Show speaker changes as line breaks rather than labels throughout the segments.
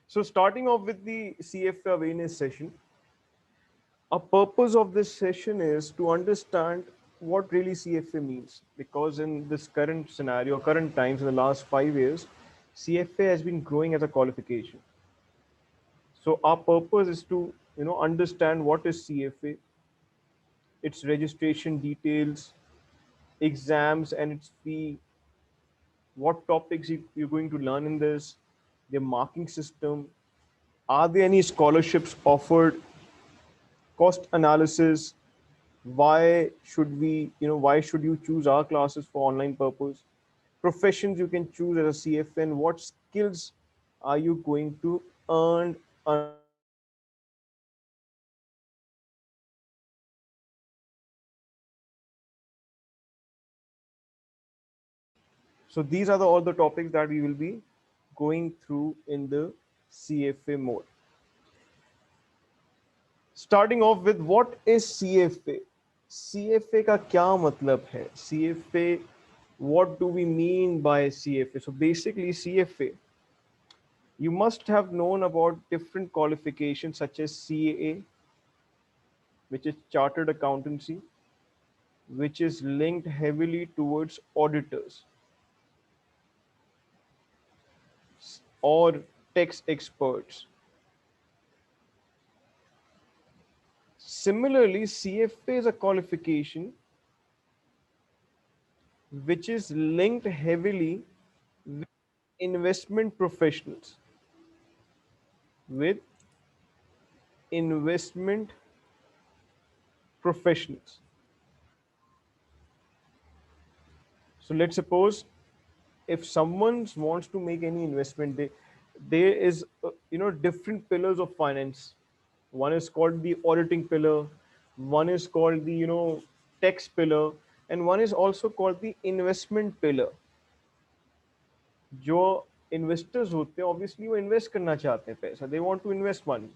So starting off with the CFA awareness session, a purpose of this session is to understand what really CFA means, because in this current scenario, current times, in the last 5 years, CFA has been growing as a qualification. So our purpose is to understand what is CFA, its registration details, exams and its fee, what topics you're going to learn in this, the marking system, are there any scholarships offered, cost analysis, why should you choose our classes for online purpose, professions you can choose as a CFN, what skills are you going to earn under this CFA program. So these are all the topics that we will be going through in the CFA mode. Starting off with what is CFA? CFA का क्या मतलब है? CFA, what do we mean by CFA? So basically CFA, you must have known about different qualifications such as CAA, which is Chartered Accountancy, which is linked heavily towards auditors or tax experts. Similarly, CFA is a qualification which is linked heavily with investment professionals, with investment professionals. So let's suppose if someone wants to make any investment, there is different pillars of finance. One is called the auditing pillar, one is called the tax pillar, and one is also called the investment pillar. जो investors होते हैं obviously वो invest करना चाहते हैं पैसा, they want to invest money,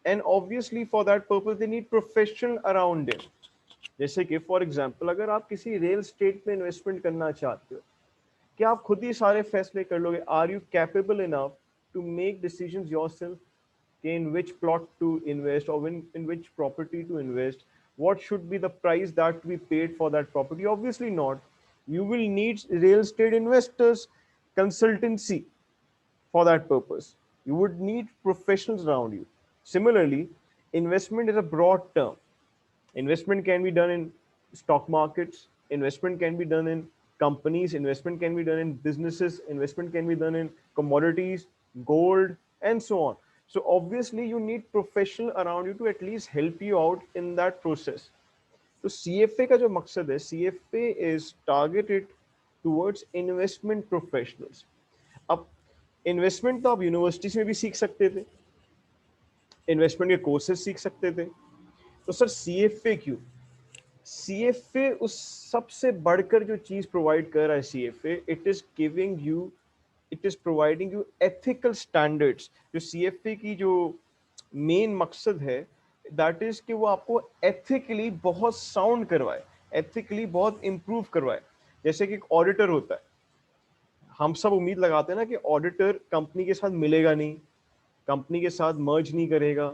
and obviously for that purpose they need professional around them. जैसे कि फॉर एग्जांपल अगर आप किसी रियल स्टेट में इन्वेस्टमेंट करना चाहते हो, क्या आप खुद ही सारे फैसले कर लोगे? Are you capable enough to make decisions yourself कि in which plot to invest or in which property to invest, what should be the price that we paid for that property? Obviously not. You will need real estate investors consultancy for that purpose. You would need professionals around you. Similarly, investment is a broad term. Investment can be done in stock markets, investment can be done in companies, investment can be done in businesses, investment can be done in commodities, gold, and so on. So obviously you need professional around you to at least help you out in that process. तो CFA का जो मकसद है, CFA is targeted towards investment professionals. अब investment तो आप universities में भी सीख सकते थे, इन्वेस्टमेंट के कोर्सेज सीख सकते थे, तो सर CFA क्यों? CFA उस सबसे बढ़कर जो चीज प्रोवाइड कर रहा है CFA, it is providing you ethical standards. जो CFA की जो मेन मकसद है, दैट इज कि वो आपको एथिकली बहुत साउंड करवाए, एथिकली बहुत इंप्रूव करवाए. जैसे कि एक ऑडिटर होता है, हम सब उम्मीद लगाते हैं ना कि ऑडिटर कंपनी के साथ मिलेगा नहीं, कंपनी के साथ मर्ज नहीं करेगा,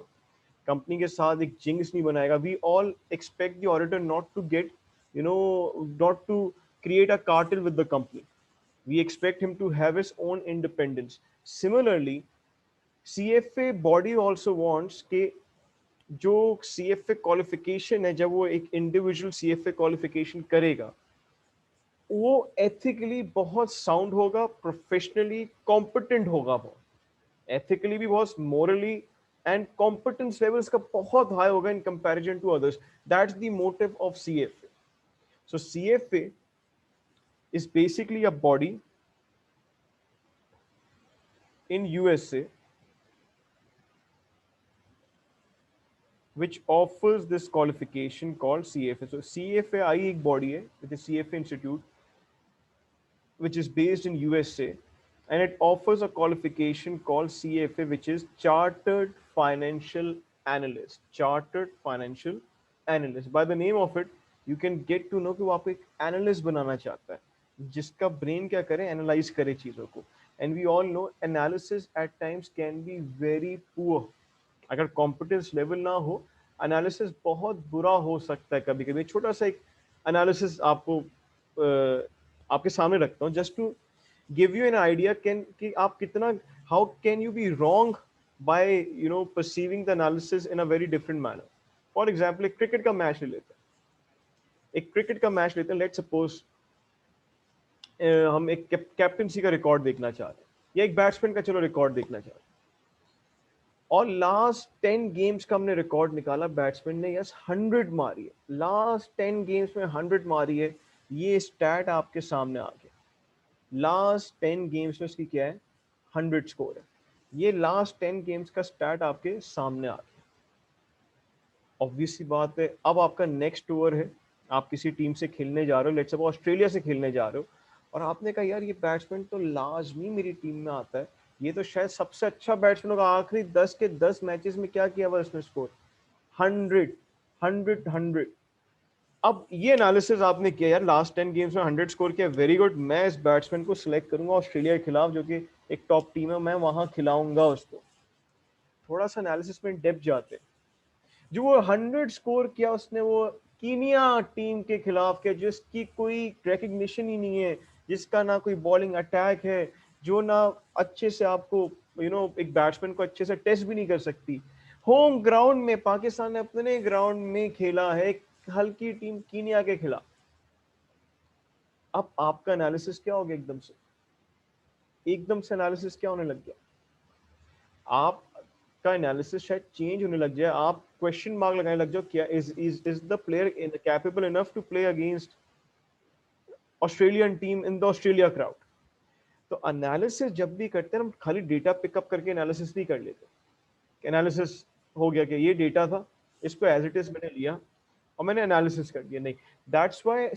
कंपनी के साथ एक जिंक्स नहीं बनाएगा. We all expect the auditor not to get not to create a cartel with the company. We expect him to have his own independence. Similarly, CFA body also wants कि जो CFA qualification है, जब वो एक individual CFA qualification करेगा, वो ethically बहुत sound होगा, प्रोफेशनली कॉम्पिटेंट होगा, वो एथिकली भी बहुत, मोरली एंड कॉम्पिटेंस लेवल्स का बहुत हाई होगा in comparison to others. That's the motive of CFA. So CFA is basically a body in USA which offers this qualification called CFA. So CFA आई एक body है, which is CFA Institute, which is based in USA, and it offers a qualification called CFA, which is Chartered Financial Analyst. Chartered Financial Analyst. By the name of it, you can get to know कि वो आपको एक analyst बनाना चाहता है, जिसका brain क्या करे, analyse करे चीजों को. And we all know analysis at times can be very poor. अगर कॉम्पिटेंस लेवल ना हो, एनालिसिस बहुत बुरा हो सकता है. कभी कभी छोटा सा एक एनालिसिस आपको आपके सामने रखता हूँ, just to give you an idea can कि आप कितना, how can you be wrong by perceiving the analysis in a very different manner. For example एक क्रिकेट का मैच ले लेते हैं. एक क्रिकेट का मैच लेते हैं, लेट सपोज हम एक कैप्टनसी का रिकॉर्ड देखना चाह रहे हैं, या एक बैट्समैन का चलो रिकॉर्ड देखना चाह रहे हैं, और लास्ट 10 गेम्स का हमने रिकॉर्ड निकाला. बैट्समैन ने यस 100 मारी है, लास्ट 10 गेम्स में 100 मारी है. ये स्टैट आपके सामने आ गया. लास्ट 10 गेम्स में उसकी क्या है, 100 स्कोर है. ये लास्ट 10 गेम्स का स्टैट आपके सामने आ गया. ऑब्वियसली बात है, अब आपका नेक्स्ट ओवर है, आप किसी टीम से खेलने जा रहे हो, लेट्स सपोज ऑस्ट्रेलिया से खेलने जा रहे हो, और आपने कहा यार ये बैट्समैन तो लाजमी मेरी टीम में आता है, ये तो शायद सबसे अच्छा बैट्समैन होगा, आखिरी 10 के 10 मैचेस में क्या किया हुआ उसने स्कोर, 100 100 100. अब ये एनालिसिस आपने किया यार, लास्ट 10 गेम्स में 100 स्कोर किया, वेरी गुड, मैं इस बैट्समैन को सिलेक्ट करूंगा ऑस्ट्रेलिया के खिलाफ जो कि एक टॉप टीम है, मैं वहां खिलाऊंगा उसको. थोड़ा सा एनालिसिस में डेप्थ जाते, जो वो 100 स्कोर किया उसने वो कीनिया टीम के खिलाफ के, जिसकी कोई रिकग्निशन ही नहीं है, जिसका ना कोई बॉलिंग अटैक है, जो ना अच्छे से आपको एक बैट्समैन को अच्छे से टेस्ट भी नहीं कर सकती. होम ग्राउंड में पाकिस्तान ने अपने ग्राउंड में खेला है एक हल्की टीम कीनिया के खिलाफ. अब आपका एनालिसिस क्या हो गया, एकदम से एनालिसिस क्या होने लग गया, आपका एनालिसिस शायद चेंज होने लग जाए. आप क्वेश्चन मार्क लगाने लग जाओ, क्या is the player capable enough to play against Australian team in the Australia crowd. तो एनालिसिस जब भी करते हैं हम खाली डेटा पिकअप करके एनालिसिस नहीं कर लेते. एनालिसिस हो गया कि ये डेटा था, इसको एज इट इज मैंने लिया और मैंने एनालिसिस कर दिया, नहीं. दैट्स व्हाई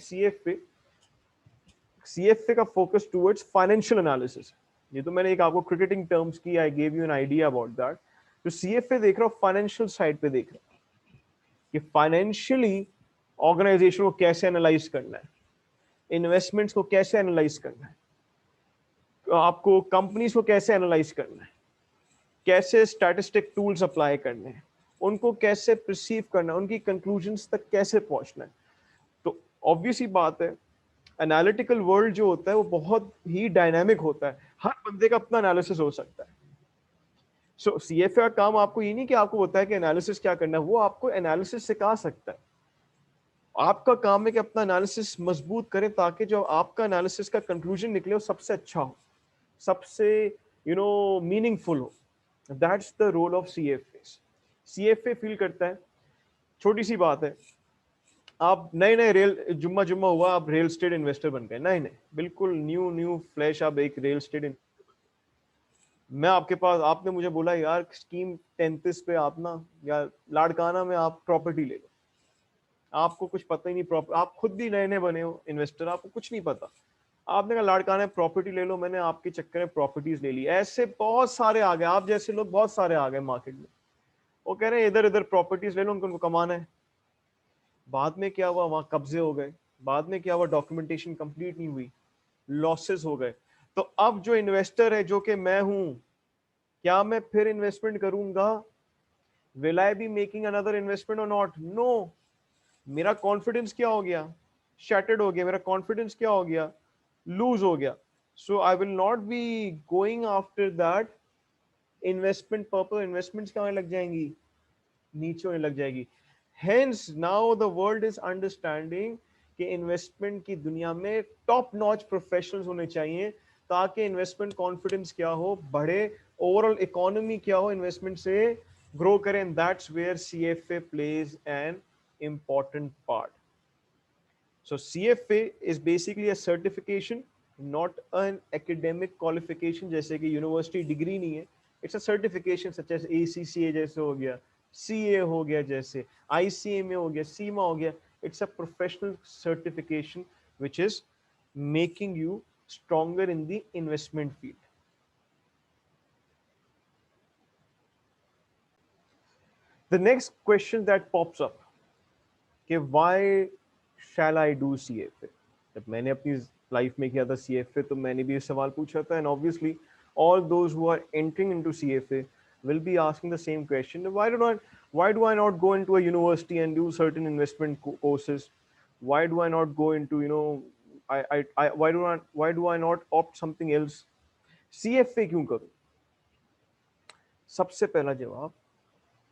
सीएफए का फोकस टुवर्ड्स फाइनेंशियल एनालिसिस. ये तो मैंने एक आपको क्रिकेटिंग टर्म्स की, I gave you an idea about that. तो सीएफए देख रहा हूँ फाइनेंशियल साइड पे देख रहा हूँ कि फाइनेंशियली ऑर्गेनाइजेशन को कैसे एनालाइज करना है, इन्वेस्टमेंट्स को कैसे एनालाइज करना है, आपको कंपनीज को कैसे एनालाइज करना है, कैसे स्टैटिस्टिक टूल्स अप्लाई करने हैं, उनको कैसे परसीव करना है, उनकी कंक्लूजन्स तक कैसे पहुंचना है. तो ऑब्वियस ही बात है, एनालिटिकल वर्ल्ड जो होता है वो बहुत ही डायनामिक होता है, हर बंदे का अपना एनालिसिस हो सकता है. सो सीएफए का काम आपको ये नहीं कि आपको बताए कि एनालिसिस क्या करना है, वो आपको एनालिसिस सिखा सकता है. आपका काम है कि अपना एनालिसिस मजबूत करें ताकि जो आपका एनालिसिस का कंक्लूजन निकले वो सबसे अच्छा हो, सबसे मीनिंगफुल हो. That's the role of CFA. CFA feel करता है, छोटी सी बात है, आप नए नए रेल जुम्मा जुम्मा हुआ आप रियल एस्टेट इन्वेस्टर बन गए, नहीं नहीं, बिल्कुल न्यू न्यू फ्लैश, आप एक रियल एस्टेट. मैं आपके पास, आपने मुझे बोला यार स्कीम 33 पे आप ना या लाड़काना में आप प्रॉपर्टी ले लो, आपको कुछ पता ही नहीं, प्रॉपर आप खुद भी नए नए बने हो इन्वेस्टर, आपको कुछ नहीं पता, आपने कहा लाड़काना में प्रॉपर्टी ले लो, मैंने आपके चक्कर में प्रॉपर्टीज ले ली. ऐसे बहुत सारे आ गए, आप जैसे लोग बहुत सारे आ गए मार्केट में, वो कह रहे हैं इधर इधर प्रॉपर्टीज ले लो, उनको कमाना है. बाद में क्या हुआ, वहां कब्जे हो गए, बाद में क्या हुआ, डॉक्यूमेंटेशन कंप्लीट नहीं हुई, लॉसेस हो गए. तो अब जो इन्वेस्टर है जो कि मैं हूं, क्या मैं फिर इन्वेस्टमेंट करूंगा, will I be making another investment और नॉट, नो. मेरा कॉन्फिडेंस क्या हो गया, शैटर्ड हो गया, मेरा कॉन्फिडेंस क्या हो गया, लूज हो गया. So I will not be going after that investment purpose. Investments क्या होने लग जाएंगी, नीचे होने लग जाएगी. Hence now the world is understanding कि इन्वेस्टमेंट की दुनिया में टॉप नॉच प्रोफेशनल्स होने चाहिए ताकि इन्वेस्टमेंट कॉन्फिडेंस क्या हो, बढ़े, ओवरऑल इकोनॉमी क्या हो, इन्वेस्टमेंट से ग्रो करें. That's where CFA plays an important part. So CFA is basically a certification, not an academic qualification जैसे कि यूनिवर्सिटी डिग्री नहीं है. It's a certification such as ACCA जैसे हो गया, CA हो गया, जैसे ICMA हो गया, CIMA हो गया. It's a professional certification which is making you stronger in the investment field. The next question that pops up कि why shall I do CFA? जब मैंने अपनी लाइफ में किया था CFA तो मैंने भी ये सवाल पूछा था, and obviously all those who are entering into CFA will be asking the same question: why do I not go into a university and do certain investment courses? Why do I not go into, why do I not opt something else? CFA क्यों करूं? सबसे पहला जवाब,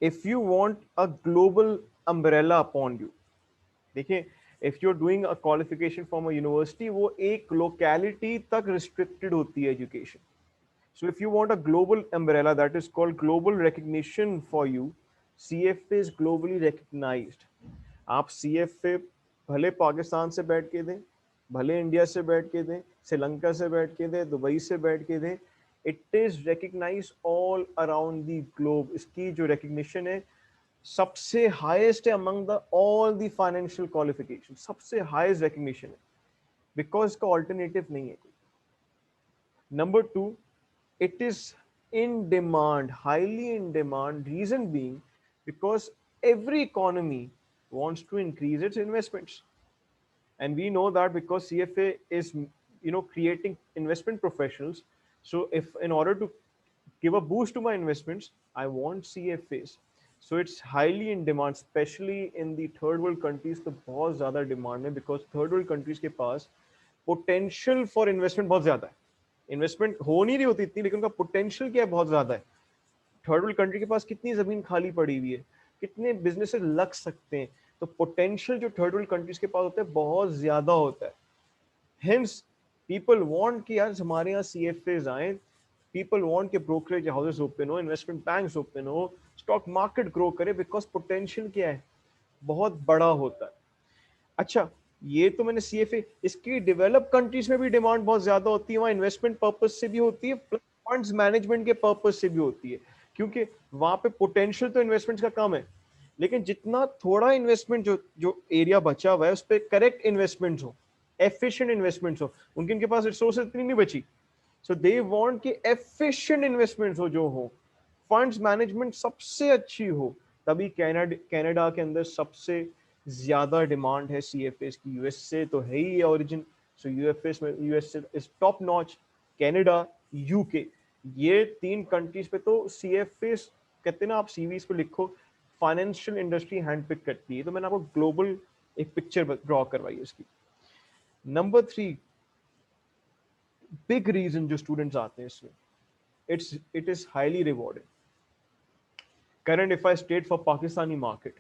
if you want a global umbrella upon you, देखिए, if you're doing a qualification from a university, वो एक locality तक restricted होती है education. So if you want a global umbrella, that is called global recognition for you, CFA is globally recognized. आप CFA भले पाकिस्तान से बैठ के दें, भले इंडिया से बैठ के दें, श्रीलंका से बैठ के दें, दुबई से बैठ के दें, it is recognise all around the globe. इसकी जो रिकग्निशन है सबसे हाईएस्ट है among the all the financial qualification, सबसे हाईएस्ट रिकग्निशन है, बिकॉज इसका ऑल्टरनेटिव नहीं है. Number two, it is in demand, highly in demand. Reason being, because every economy wants to increase its investments, and we know that because CFA is, creating investment professionals. So if in order to give a boost to my investments, I want CFAs. So it's highly in demand, especially in the third world countries. तो बहुत ज़्यादा demand है, because third world countries के पास potential for investment बहुत ज़्यादा है. Investment हो नहीं रही होती इतनी, लेकिन उनका पोटेंशियल क्या है, बहुत ज्यादा है. थर्ड वर्ल्ड कंट्री के पास कितनी जमीन खाली पड़ी हुई है, कितने बिजनेसेस लग सकते हैं. तो पोटेंशियल जो थर्ड वर्ल्ड कंट्रीज के पास होता है बहुत ज्यादा होता है. हेंस पीपल वांट कि यार हमारे यहाँ CFAs आए, पीपल वांट के ब्रोकरेज हाउसेस ओपन हो, इन्वेस्टमेंट बैंक्स ओपन हो, स्टॉक मार्केट ग्रो करे, बिकॉज पोटेंशियल क्या है, बहुत बड़ा होता है. अच्छा, ये तो मैंने CFA, इसकी डेवलप कंट्रीज में भी डिमांड बहुत ज्यादा होती है, वहाँ इन्वेस्टमेंट पर्पज से भी होती है, प्लस फंड्स मैनेजमेंट के पर्पज से भी होती है, क्योंकि वहां पे पोटेंशियल तो इन्वेस्टमेंट का कम है, लेकिन जितना थोड़ा इन्वेस्टमेंट जो जो एरिया बचा हुआ है उस पर करेक्ट इन्वेस्टमेंट्स हो, एफिशिएंट इन्वेस्टमेंट्स हो, उनके पास रिसोर्सेज इतनी नहीं बची. सो दे वांट कि एफिशिएंट इन्वेस्टमेंट्स हो फंड्स मैनेजमेंट सबसे अच्छी हो. तभी कनाडा के अंदर सबसे ज्यादा डिमांड है CFAs की. यूएस से तो है ही origin, so US is top notch. Canada, UK, ये तीन कंट्रीज पे तो CFAs कहते हैं ना, आप सीवीज पे लिखो फाइनेंशियल इंडस्ट्री हैंड पिक करती है. तो मैंने आपको ग्लोबल एक पिक्चर ड्रॉ करवाई है इसकी. नंबर 3 बिग रीजन जो स्टूडेंट्स आते हैं इसमें, it is highly rewarding. Current if I state for Pakistani market,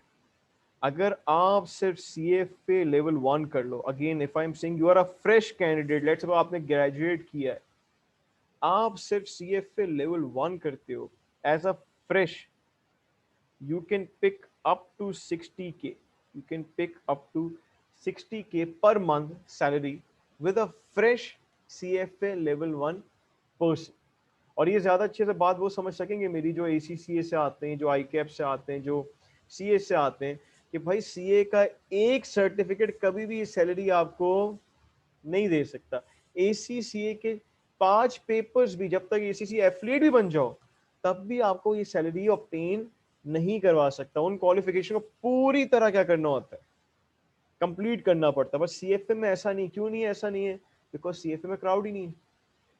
अगर आप सिर्फ CFA लेवल 1 कर लो, again if I am saying you are a fresh candidate, let's suppose आपने ग्रेजुएट किया है, आप सिर्फ CFA लेवल 1 करते हो as a fresh, you can pick up to 60K, you can pick up to 60K per month salary with a fresh CFA level 1 person. और ये ज्यादा अच्छे से बात वो समझ सकेंगे मेरी जो ACCA से आते हैं, जो ICAP से आते हैं, जो CA से आते हैं, कि भाई CA का एक सर्टिफिकेट कभी भी सैलरी आपको नहीं दे सकता. ACCA के 5 पेपर्स भी, जब तक ACCA एफिलिएट भी बन जाओ, तब भी आपको ये सैलरी ऑब्टेन नहीं करवा सकता. उन क्वालिफिकेशन को पूरी तरह क्या करना होता है, कंप्लीट करना पड़ता है. बस CFA में ऐसा नहीं. क्यों नहीं ऐसा नहीं है? बिकॉज CFA में क्राउड ही नहीं है.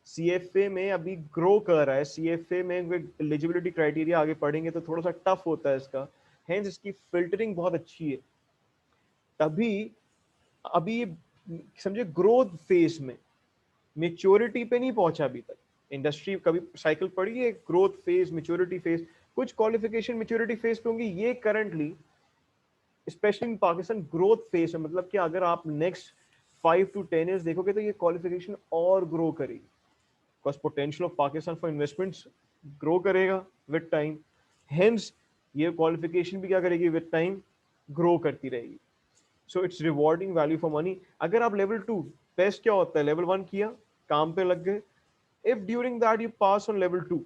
CFA में अभी ग्रो कर रहा है. CFA में एलिजिबिलिटी क्राइटेरिया आगे पढ़ेंगे तो थोड़ा सा टफ होता है इसका, हेंस इसकी फिल्टरिंग बहुत अच्छी है. तभी अभी समझे ग्रोथ फेज में, मेच्योरिटी पे नहीं पहुंचा अभी तक. इंडस्ट्री कभी साइकिल पड़ी है, ग्रोथ फेज, मेच्योरिटी फेज, कुछ क्वालिफिकेशन मेच्योरिटी फेज पे होंगी. ये currently specially in Pakistan growth phase है. मतलब कि अगर आप नेक्स्ट 5 to 10 years देखोगे तो ये क्वालिफिकेशन और ग्रो करेगी, because potential of Pakistan for investments grow करेगा विद टाइम. हेंस ये क्वालिफिकेशन भी क्या करेगी, विद टाइम ग्रो करती रहेगी. So it's rewarding value for money. अगर आप लेवल 2, बेस्ट क्या होता है, लेवल 1 किया, काम पे लग गए, if during that you pass on level 2,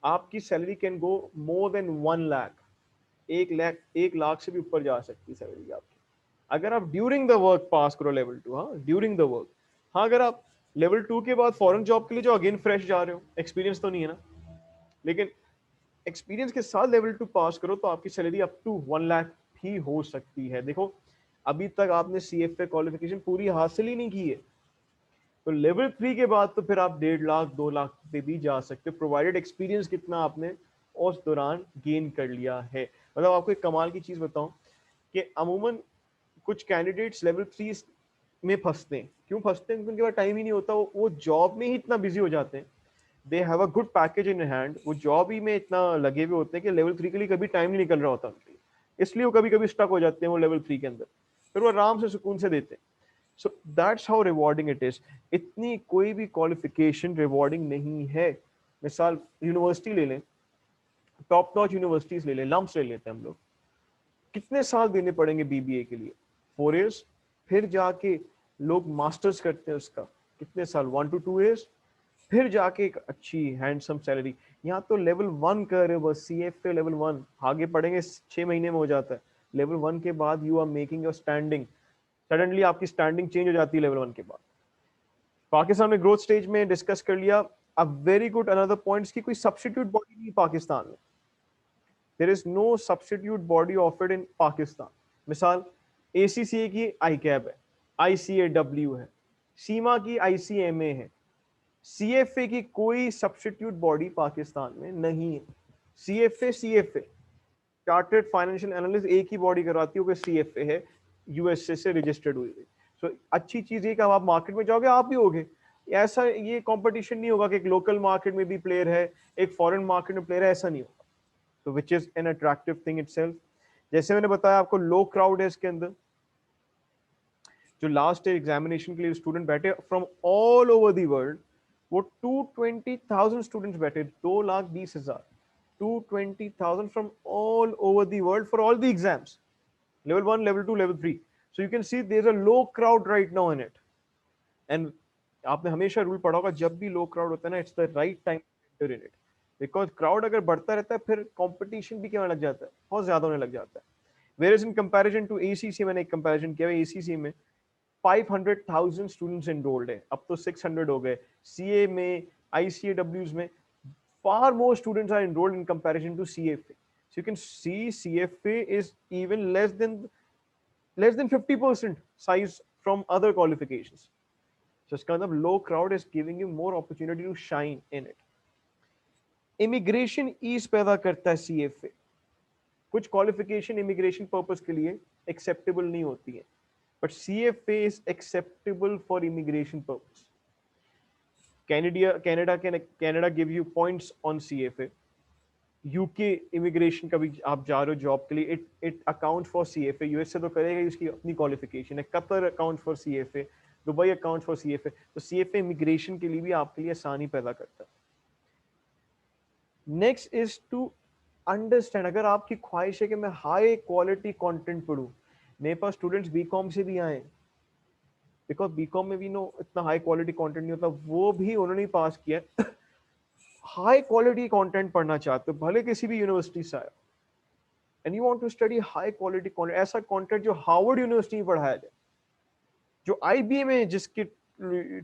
आपकी salary can go more than 1 lakh. 1 lakh से भी ऊपर जा सकती है सैलरी आपकी, अगर आप ड्यूरिंग द वर्क पास करो लेवल 2. हाँ, ड्यूरिंग द वर्क. हाँ, अगर आप लेवल 2 के बाद फॉरेन जॉब के लिए जो अगेन फ्रेश जा रहे हो, एक्सपीरियंस तो नहीं है ना, लेकिन एक्सपीरियंस के साथ लेवल 2 पास करो तो आपकी सैलरी अप टू 1 लाख भी हो सकती है. देखो, अभी तक आपने CFA क्वालिफिकेशन पूरी हासिल ही नहीं की है, तो लेवल 3 के बाद तो फिर आप 1.5 लाख 2 लाख पे भी जा सकते हो, प्रोवाइडेड एक्सपीरियंस कितना आपने उस दौरान गेन कर लिया है। मतलब आपको एक कमाल की चीज बताऊं कि अमूमन कुछ कैंडिडेट्स लेवल 3 में फंसते हैं। क्यों फंसते हैं? क्योंकि उनके पास टाइम ही नहीं होता, वो जॉब में ही इतना बिजी हो जाते हैं, they have a good package in hand, वो जॉब ही में इतना लगे हुए होते हैं कि लेवल 3 के लिए कभी टाइम नहीं निकल रहा होता उनके लिए, इसलिए वो कभी कभी स्टक हो जाते हैं वो लेवल 3 के अंदर, फिर वो आराम से सुकून से देते हैं। So that's how rewarding it is. इतनी कोई भी क्वालिफिकेशन रिवॉर्डिंग नहीं है। मिसाल यूनिवर्सिटी ले लें, टॉप नॉच यूनिवर्सिटीज ले लें, लम्स ले लेते हैं हम लोग, कितने साल देने पड़ेंगे बीबीए के लिए? 4 years। फिर जाके लोग मास्टर्स करते हैं उसका, कितने साल? 1 to 2 years। फिर जाके एक अच्छी हैंडसम सैलरी। यहाँ तो लेवल 1 कर रहे हो बस, CFA लेवल 1, आगे पढ़ेंगे 6 महीने में हो जाता है। लेवल 1 के बाद you are making your standing, suddenly आपकी स्टैंडिंग चेंज हो जाती है लेवल 1 के बाद। पाकिस्तान में ग्रोथ स्टेज में डिस्कस कर लिया। अब वेरी गुड अनदर पॉइंट्स की कोई सब्स्टिट्यूट बॉडी नहीं पाकिस्तान में, there is no substitute body offered in Pakistan. मिसाल ACCA की ICAB है, ICAW है, सीमा की ICMA है, CFA की कोई सब्स्टिट्यूट बॉडी पाकिस्तान में नहीं है। CFA चार्टर्ड फाइनेंशियल एनालिस्ट एक ही बॉडी करवाती है, वो CFA है, USA से रजिस्टर्ड हुई है। सो अच्छी चीज है कि आप मार्केट में जाओगे आप भी होगे, ऐसा ये कंपटीशन नहीं होगा कि एक लोकल मार्केट में भी प्लेयर है एक फॉरेन मार्केट में प्लेयर है, ऐसा नहीं होगा। तो which is an attractive thing itself. जैसे मैंने बताया आपको लो क्राउड है इसके अंदर, जो लास्ट एग्जामिनेशन के लिए स्टूडेंट बैठे from all over the world, वो 220,000 स्टूडेंट्स बैठे, 2,20,000, 220,000 from all over the world for all the exams, level 1, level 2, level 3। so you can see there's a low crowd right now in it, and आपने हमेशा rule पढ़ा होगा, जब भी लो crowd होता है ना, it's the right time to enter in it, because crowd अगर बढ़ता रहता है फिर कंपटीशन भी क्या होने लग जाता है, बहुत ज्यादा होने लग जाता है। Where is in comparison to ACC, मैंने एक कंपैरिजन किया है, ACC में 500,000 स्टूडेंट्स एनरोल्ड है, अब तो 600 हो गए। CA में, ICAWs में far more students are enrolled in comparison to CFA. So you can see CFA is even less than 50% size from other qualifications. So it's kind of low crowd is giving you more opportunity to shine in it. Immigration ease पैदा करता है CFA। कुछ qualification immigration purpose के लिए acceptable नहीं होती है, but CFA is acceptable for immigration purpose. Canada give you points on CFA। UK immigration का भी आप जा रहे हो जॉब के लिए, it account for CFA। USA तो करेगा ही, उसकी अपनी क्वालिफिकेशन है। Qatar account for CFA, Dubai account for CFA। तो CFA इमिग्रेशन के लिए भी आपके लिए आसानी पैदा करता है। नेक्स्ट इज टू अंडरस्टैंड, अगर आपकी ख्वाहिश है कि मैं हाई क्वालिटी कंटेंट पढ़ूं, मेरे पास स्टूडेंट्स बीकॉम से भी आए, बिकॉज बीकॉम में भी नो इतना हाई क्वालिटी कंटेंट नहीं होता, वो भी उन्होंने पास किया। हाई क्वालिटी कंटेंट पढ़ना चाहते हो, भले किसी भी यूनिवर्सिटी से आए, and you want to study high quality content, ऐसा कंटेंट जो हार्वर्ड यूनिवर्सिटी में पढ़ाया जाए, जो IBM में जिसके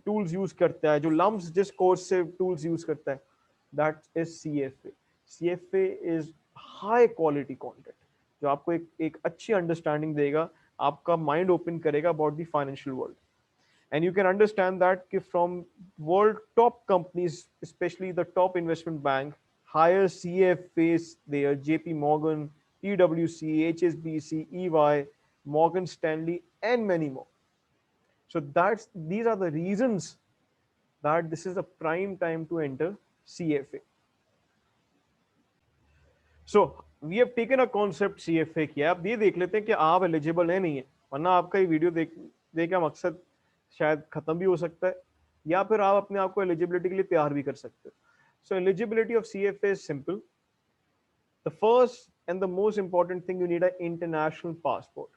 टूल्स यूज करता है, जो लम्स जिस कोर्स से टूल्स यूज करता है, that is CFA। CFA is high quality content जो आपको एक अच्छी अंडरस्टैंडिंग देगा, आपका माइंड ओपन करेगा about the financial world, and you can understand that from world top companies, especially the top investment bank hire CFAs there, JP Morgan, PwC, HSBC, EY, Morgan Stanley, and many more. So these are the reasons that this is a prime time to enter CFA. So we have taken a concept CFA किया, अब ये देख लेते हैं कि आप eligible है नहीं है, वरना आपका ये वीडियो देख का मकसद शायद खत्म भी हो सकता है, या फिर आप अपने आप को एलिजिबिलिटी के लिए तैयार भी कर सकते हो। So eligibility of CFA is simple. The first and the most important thing, you need a international passport.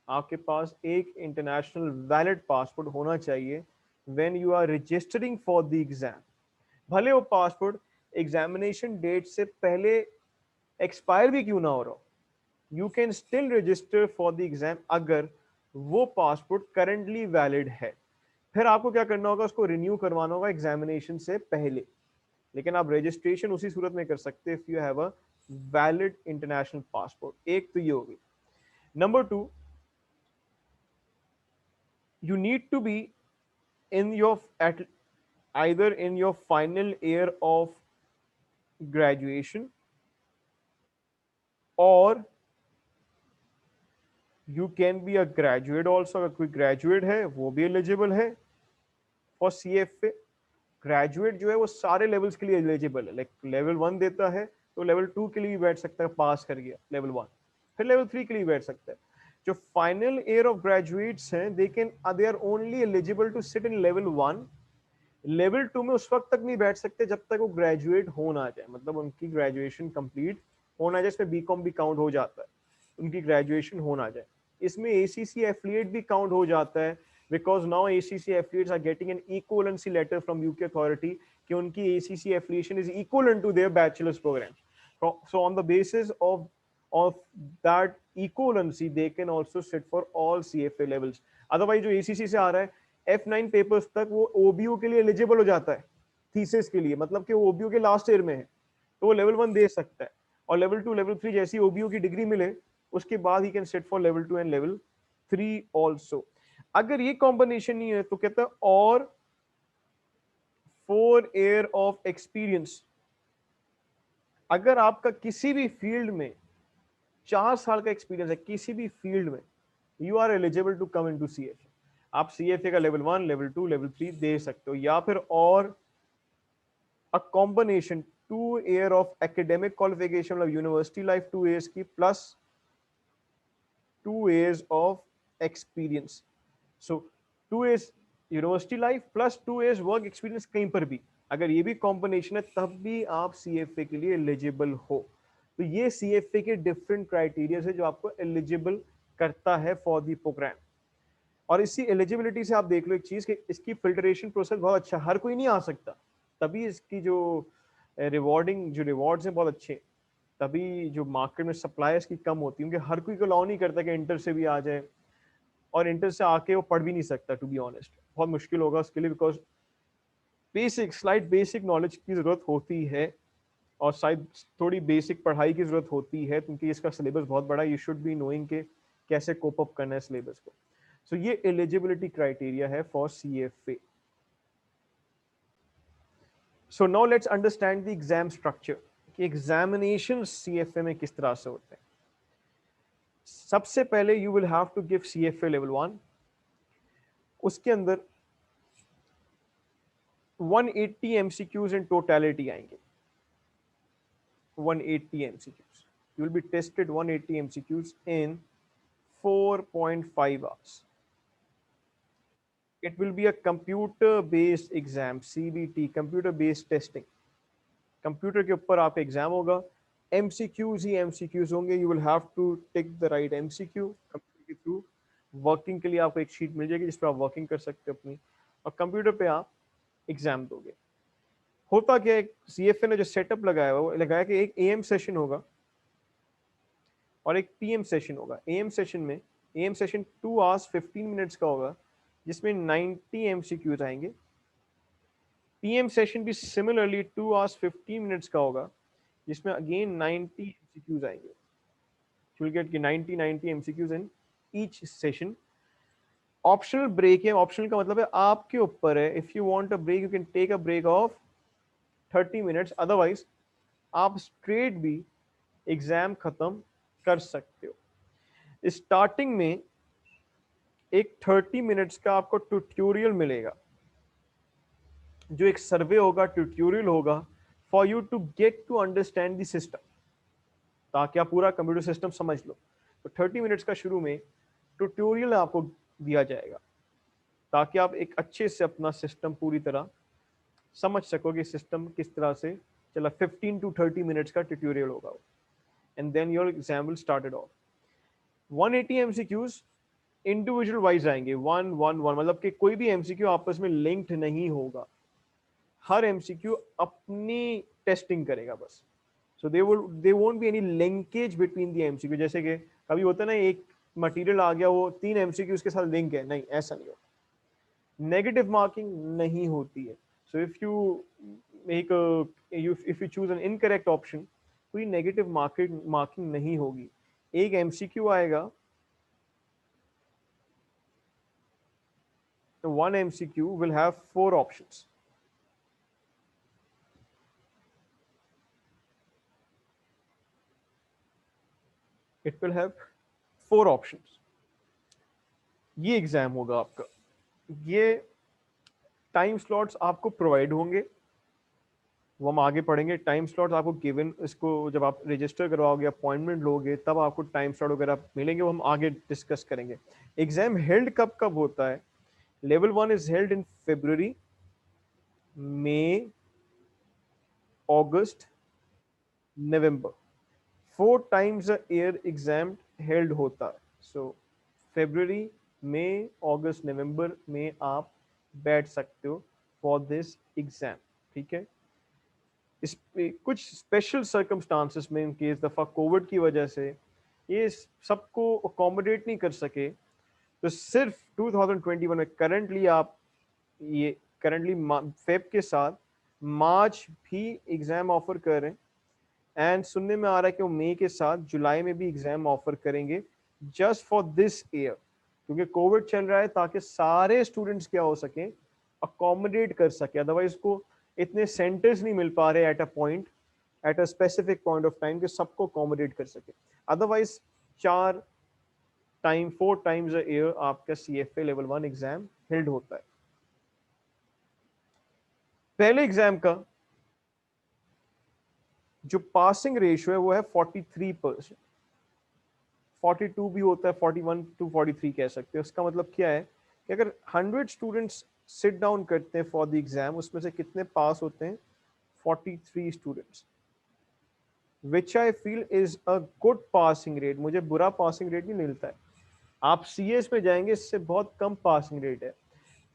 आपके पास एक इंटरनेशनल वैलिड पासपोर्ट होना चाहिए when you are registering for the exam. भले वो पासपोर्ट एग्जामिनेशन डेट से पहले expire भी क्यों ना हो रहा हो, you can still register for the exam अगर वो पासपोर्ट करंटली वैलिड है। फिर आपको क्या करना होगा, उसको रिन्यू करवाना होगा एग्जामिनेशन से पहले, लेकिन आप रजिस्ट्रेशन उसी सूरत में कर सकते हैं if you have a valid international passport. एक तो ये होगी। Number 2, you need to be in your at either in your final year of graduation, or you can be a graduate also. अगर कोई graduate है वो भी eligible है for CFA. ग्रेजुएट जो है वो सारे लेवल्स के लिए एलिजिबल है, लाइक लेवल 1 देता है तो लेवल 2 के लिए भी बैठ सकता है, पास कर गया लेवल 1, फिर लेवल 3 के लिए बैठ सकता है. जो फाइनल ईयर ऑफ ग्रेजुएट्स हैं they are only eligible to sit in level 1. Level 2 में उस वक्त तक नहीं बैठ सकते जब तक वो ग्रेजुएट हो ना जाए, मतलब उनकी ग्रेजुएशन कंप्लीट होना जाए. इसमें बीकॉम भी काउंट हो जाता है, उनकी ग्रेजुएशन हो ना जाए. इसमें एसीसी एफिलिएट भी काउंट हो जाता है, because now ACC affiliates are getting an equivalency letter from UK authority कि उनकी ACC affiliation is equivalent to their bachelor's program. So on the basis of that equivalency, they can also sit for all CFA levels. Otherwise जो ACC से आ रहा है F9 papers तक वो OBU के लिए एलिजिबल हो जाता है थीसिस के लिए, मतलब कि वो OBU के लास्ट ईयर में है तो वो लेवल 1 दे सकता है, और लेवल 2 लेवल 3 जैसी OBU की डिग्री मिले उसके बाद he can sit for level 2 and level 3 also. अगर ये कॉम्बिनेशन नहीं है तो कहता है और 4 ईयर ऑफ एक्सपीरियंस. अगर आपका किसी भी फील्ड में 4 साल का एक्सपीरियंस है किसी भी फील्ड में, you are eligible to come into CFA. आप सीएफए का लेवल 1 लेवल 2 लेवल 3 दे सकते हो, या फिर और a combination 2 year of academic qualification, मतलब यूनिवर्सिटी लाइफ 2 ईयर्स की plus 2 years of experience. So 2 years university life plus 2 years work experience कहीं पर भी, अगर ये भी कॉम्बिनेशन है तब भी आप सीएफए के लिए एलिजिबल हो. तो ये सीएफए के डिफरेंट क्राइटेरिया है जो आपको एलिजिबल करता है फॉर द प्रोग्राम. और इसी एलिजिबिलिटी से आप देख लो एक चीज कि इसकी फिल्टरेशन प्रोसेस बहुत अच्छा, हर कोई नहीं आ सकता, तभी इसकी जो रिवॉर्डिंग जो रिवॉर्ड्स हैं बहुत अच्छे, तभी जो मार्केट में सप्लायर्स की कम होती है क्योंकि हर कोई को अलाउ नहीं करता कि इंटर से भी आ जाए, और इंटर से आके वो पढ़ भी नहीं सकता. टू बी ऑनेस्ट बहुत मुश्किल होगा उसके लिए, because basic slide basic knowledge की जरूरत होती है और शायद थोड़ी बेसिक पढ़ाई की जरूरत होती है क्योंकि इसका सिलेबस बहुत बड़ा है. यू शुड बी नोइंग के कैसे कोप अप करना है सिलेबस को. सो ये एलिजिबिलिटी क्राइटेरिया है for CFA. So now let's understand the exam structure कि एग्जामिनेशन सीएफए में किस तरह से होते हैं. सबसे पहले you will have to give CFA level 1. उसके अंदर 180 एमसीक्यूज इन टोटलिटी आएंगे. 180 MCQs. You will be tested 180 MCQs in 4.5 hours. It will be a computer-based exam, CBT, computer-based testing. Computer के ऊपर आप एग्जाम होगा, MCQs ही MCQs होंगे. You will have to take the right MCQ computer के through. Working के लिए आपको एक शीट मिल जाएगी जिस पर आप वर्किंग कर सकते हो अपनी, और कंप्यूटर पे आप एग्जाम दोगे. होता क्या है, सीएफए ने जो सेटअप लगाया हुआ वो लगाया कि एक एएम सेशन होगा और एक पीएम सेशन होगा. एएम सेशन में एएम सेशन 2 आवर्स 15 मिनट्स का होगा जिसमें 90 एमसीक्यूज आएंगे. पीएम सेशन भी सिमिलरली 2 आवर्स 15 मिनट्स का होगा जिसमें अगेन 90 एमसीक्यूज आएंगे. You will get 90 MCQs in each session. Optional break है. ऑप्शनल का मतलब है आपके ऊपर है. If you want a break you can take a break of 30 minutes, otherwise आप स्ट्रेट भी एग्जाम खत्म कर सकते हो. स्टार्टिंग में एक 30 मिनट्स का आपको ट्यूटोरियल मिलेगा, जो एक सर्वे होगा, ट्यूटोरियल होगा for you to get to understand the system, ताकि आप पूरा कंप्यूटर सिस्टम समझ लो. तो 30 मिनट्स का शुरू में ट्यूटोरियल आपको दिया जाएगा ताकि आप एक अच्छे से अपना सिस्टम पूरी तरह समझ सको कि सिस्टम किस तरह से चला. 15 to 30 मिनट्स का ट्यूटोरियल होगा, and then your exam will started off. 180 MCQs individual wise आएंगे, 1-1-1, मतलब कि कोई भी एमसीक्यू आपस में लिंक्ड नहीं होगा. हर एमसीक्यू अपनी टेस्टिंग करेगा बस. So they won't be any linkage between the MCQ. जैसे कि कभी होता है ना, एक मटेरियल आ गया वो 3 एमसीक्यू के साथ लिंक है, नहीं ऐसा नहीं होता. नेगेटिव मार्किंग नहीं होती है. So if you make if you choose an incorrect option, कोई नेगेटिव मार्किंग नहीं होगी. एक एमसीक्यू आएगा one MCQ will have 4 options. It will have 4 options. ये एग्जाम होगा आपका, ये टाइम स्लॉट्स आपको प्रोवाइड होंगे, वो हम आगे पढ़ेंगे। टाइम स्लॉट्स आपको गिवन, इसको जब आप रजिस्टर करवाओगे, अपॉइंटमेंट लोगे, तब आपको टाइम स्लॉट वगैरह मिलेंगे, वो हम आगे डिस्कस करेंगे। एग्जाम हेल्ड कब कब होता है? Level 1 is held in February, May, August, November. 4 times a year exam held होता है। सो February, May, August, November में आप बैठ सकते हो फॉर दिस एग्जाम, ठीक है। इस पे कुछ स्पेशल सर्कमस्टांसेस में, इन केस दफ़ा कोविड की वजह से ये सबको अकोमोडेट नहीं कर सके, तो सिर्फ 2021 में करंटली आप ये करंटली फेब के साथ मार्च भी एग्जाम ऑफर कर रहे हैं, एंड सुनने में आ रहा है कि वो मई के साथ जुलाई में भी एग्जाम ऑफर करेंगे जस्ट फॉर दिस ईयर, क्योंकि कोविड चल रहा है, ताकि सारे स्टूडेंट्स क्या हो सके, अकोमोडेट कर सके। अदरवाइज को इतने सेंटर्स नहीं मिल पा रहे at a point, at a specific point of time, कि सबको अकोमोडेट कर सके। अदरवाइज 4 टाइम्स अ ईयर आपका CFA लेवल 1 एग्जाम हेल्ड होता है। पहले एग्जाम का जो पासिंग रेशियो है वो है 43%, 42 भी होता है, 41 to 43 कह सकते हैं। उसका मतलब क्या है कि अगर 100 स्टूडेंट्स सिट डाउन करते हैं फॉर द एग्जाम, उसमें से कितने पास होते हैं? 43 students, which I feel is a good passing rate. मुझे बुरा पासिंग रेट नहीं मिलता है। आप CS में जाएंगे, इससे बहुत कम पासिंग रेट है।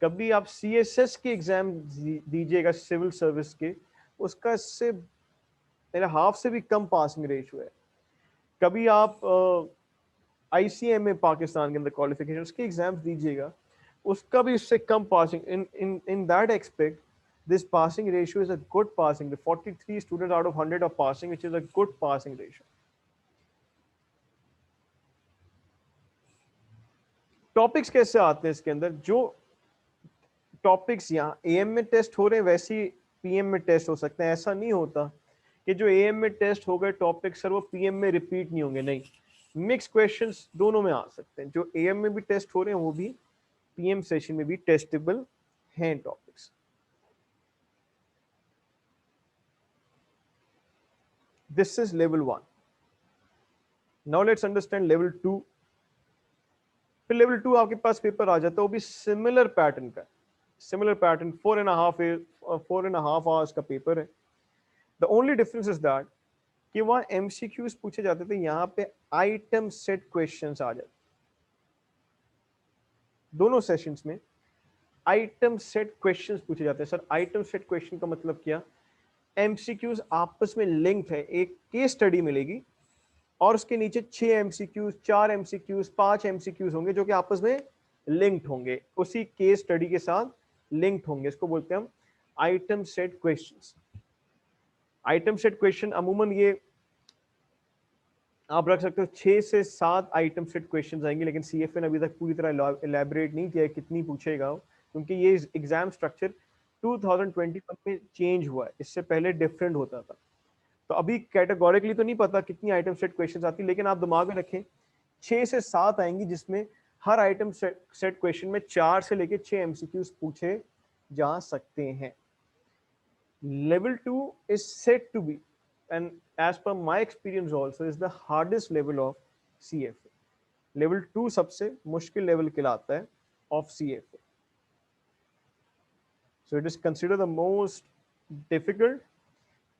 कभी आप CSS के एग्जाम दीजिएगा सिविल सर्विस के, उसका इससे मेरा हाफ से भी कम पासिंग रेशियो है। कभी आप ICMA पाकिस्तान के अंदर क्वालिफिकेशन उसके एग्जाम्स दीजिएगा, उसका भी इससे कम passing, in that expect this passing ratio is a good passing. The 43 students out of 100 are passing, which is a good passing ratio. Topics कैसे आते हैं इसके अंदर? जो टॉपिक्स यहाँ AM में टेस्ट हो रहे हैं वैसे ही PM में टेस्ट हो सकते हैं। ऐसा नहीं होता कि जो AM में टेस्ट हो गए टॉपिक सर वो PM में रिपीट नहीं होंगे, नहीं, मिक्स क्वेश्चंस दोनों में आ सकते हैं। जो AM में भी टेस्ट हो रहे हैं वो भी PM सेशन में भी टेस्टेबल हैं topics. This is level 1. Now let's understand level 2. फिर लेवल 2 आपके पास पेपर आ जाता है, वो भी सिमिलर पैटर्न का, सिमिलर पैटर्न, 4.5 आवर्स का पेपर है। The only difference is that कि वहाँ MCQs पूछे जाते थे, यहाँ पे आइटम सेट क्वेश्चंस आ जाते। दोनों सेशंस में आइटम सेट क्वेश्चंस पूछे जाते हैं। सर आइटम सेट क्वेश्चन का मतलब क्या? MCQs आपस में लिंक्ड है, एक केस स्टडी मिलेगी और उसके नीचे 6 MCQs, 4 MCQs, 5 MCQs होंगे जो कि आपस में लिंक्ड होंगे, उसी केस स्टडी के साथ लिंक्ड होंगे। इसको बोलते हैं हम item set questions. Item set question अमूमन ये आप रख सकते हो 6 से 7 आइटम सेट क्वेश्चंस आएंगे, लेकिन CFA ने अभी तक पूरी तरह इलेबोरेट नहीं किया है कितनी पूछेगा, क्योंकि ये एग्जाम स्ट्रक्चर 2021 में चेंज हुआ है, इससे पहले डिफरेंट होता था। तो अभी कैटेगोरिकली तो नहीं पता कितनी आइटम सेट क्वेश्चंस आती, लेकिन आप दिमाग में रखें 6 से 7 आएंगी, जिसमें हर आइटम सेट क्वेश्चन में 4 से लेके 6 MCQs पूछे जा सकते हैं। Level 2 is said to be, and as per my experience also, is the hardest level of CFA. Level 2 सबसे मुश्किल लेवल कहलाता है of CFA. So it is considered the most difficult.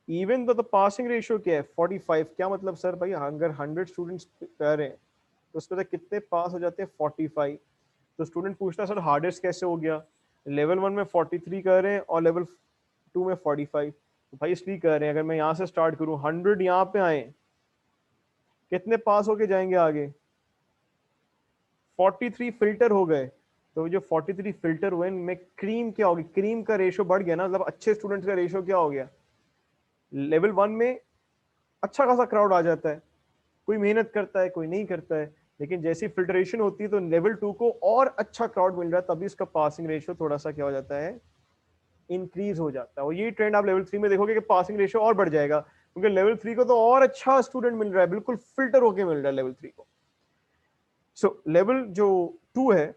Even though the passing ratio क्या है 45, क्या मतलब sir भाई अगर 100 स्टूडेंट्स कर रहे हैं तो उसमें से कितने पास हो जाते हैं 45। तो स्टूडेंट पूछता है सर हार्डेस्ट कैसे हो गया? लेवल 1 में 43 कर रहे हैं और लेवल 2 में 45। तो भाई इसलिए कर रहे हैं अगर मैं यहाँ से स्टार्ट करूँ 100 यहाँ पे आए, कितने पास होके जाएंगे आगे? 43 फिल्टर हो गए। तो जो 43 फिल्टर हुए इनमें क्रीम क्या होगी? क्रीम का रेशो बढ़ गया ना, मतलब अच्छे स्टूडेंट्स का रेशो क्या हो गया? लेवल 1 में अच्छा खासा क्राउड आ जाता है, कोई मेहनत करता है कोई नहीं करता है, लेकिन जैसी फिल्ट्रेशन होती है तो लेवल 2 को और अच्छा क्राउड मिल रहा है, तभी उसका पासिंग रेशियो थोड़ा सा क्या हो जाता है, इंक्रीज हो जाता है। और ये ट्रेंड आप लेवल 3 में देखोगे कि पासिंग रेशियो और बढ़ जाएगा, क्योंकि लेवल 3 को तो और अच्छा स्टूडेंट मिल रहा है, बिल्कुल फिल्टर होके मिल रहा है लेवल 3 को। सो लेवल जो 2 है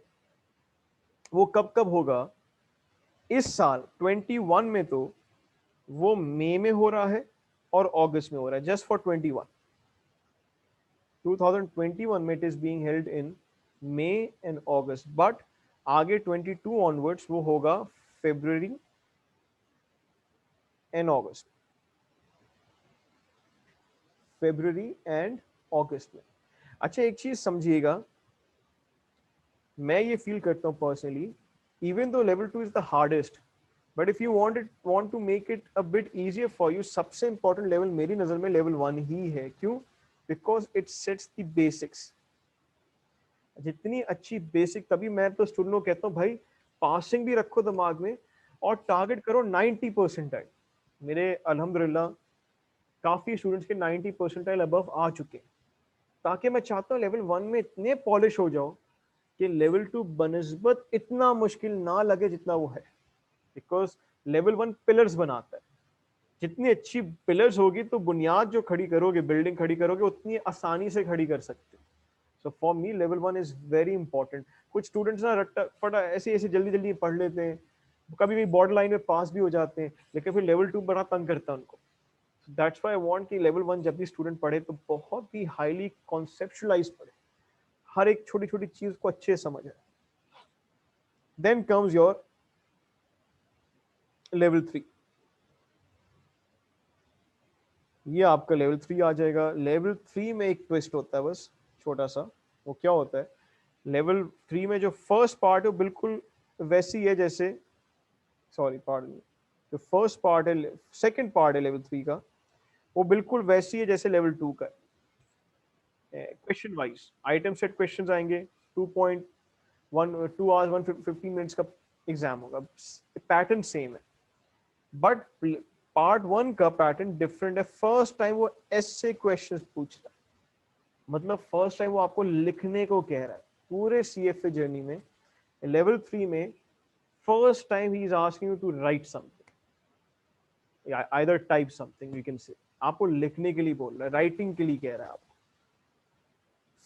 वो कब कब होगा, इस साल 21 में तो वो मई में हो रहा है और अगस्त में हो रहा है, जस्ट फॉर 21। 2021 में it is being held in May and August, but आगे 22 ऑनवर्ड्स वो होगा फरवरी and August, February and August में। अच्छा एक चीज समझिएगा, मैं ये फील करता हूँ personally, even though level 2 is the hardest, but if you want to make it a bit easier for you, सबसे इंपॉर्टेंट लेवल मेरी नजर में लेवल 1 ही है। क्यों? Because it sets the basics. जितनी अच्छी बेसिक, तभी मैं तो स्टूडेंट को कहता हूँ भाई पासिंग भी रखो दिमाग में और टारगेट करो 90 परसेंटाइल। मेरे अल्हम्दुलिल्लाह काफी स्टूडेंट्स के 90 परसेंटाइल अबव आ चुके हैं, ताकि मैं चाहता हूँ लेवल 1 में इतने पॉलिश हो जाओ कि लेवल 2 बनस्बत इतना मुश्किल ना लगे जितना वो है। बिकॉज लेवल 1 पिलर्स बनाता है, जितनी अच्छी पिलर्स होगी तो बुनियाद जो खड़ी करोगे, बिल्डिंग खड़ी करोगे, उतनी आसानी से खड़ी कर सकते हो। So for me level 1 is very important. कुछ स्टूडेंट्स ना रट्टा फटा ऐसे ऐसे जल्दी जल्दी पढ़ लेते हैं, कभी भी बॉर्डर लाइन में पास भी हो जाते हैं, लेकिन फिर लेवल 2 बड़ा तंग करता है उनको। दैट्स व्हाई आई वांट कि लेवल 1 जब भी स्टूडेंट पढ़े तो बहुत ही हाईली कॉन्सेप्चुअलाइज पढ़े, हर एक छोटी छोटी चीज को अच्छे से समझे। Then comes your level 3। ये आपका लेवल 3 आ जाएगा। लेवल 3 में एक ट्विस्ट होता है बस छोटा सा। वो क्या होता है, लेवल 3 में जो फर्स्ट पार्ट है वो बिल्कुल वैसी है जैसे, सॉरी पार्ट, जो फर्स्ट पार्ट है, सेकंड पार्ट है लेवल 3 का, वो बिल्कुल वैसी है जैसे लेवल 2 का। Question wise item set questions आएंगे, 2 आवर्स 115 मिनट्स का एग्जाम होगा, पैटर्न सेम है, बट पार्ट 1 का पैटर्न डिफरेंट है। फर्स्ट टाइम वो ऐसे क्वेश्चंस पूछता है, मतलब फर्स्ट टाइम वो आपको लिखने को कह रहा है पूरे सीएफए जर्नी में। लेवल 3 में फर्स्ट टाइम ही is asking you to write something, either type something, you can say, आपको लिखने के लिए बोल रहा है, राइटिंग के लिए कह रहा है आपको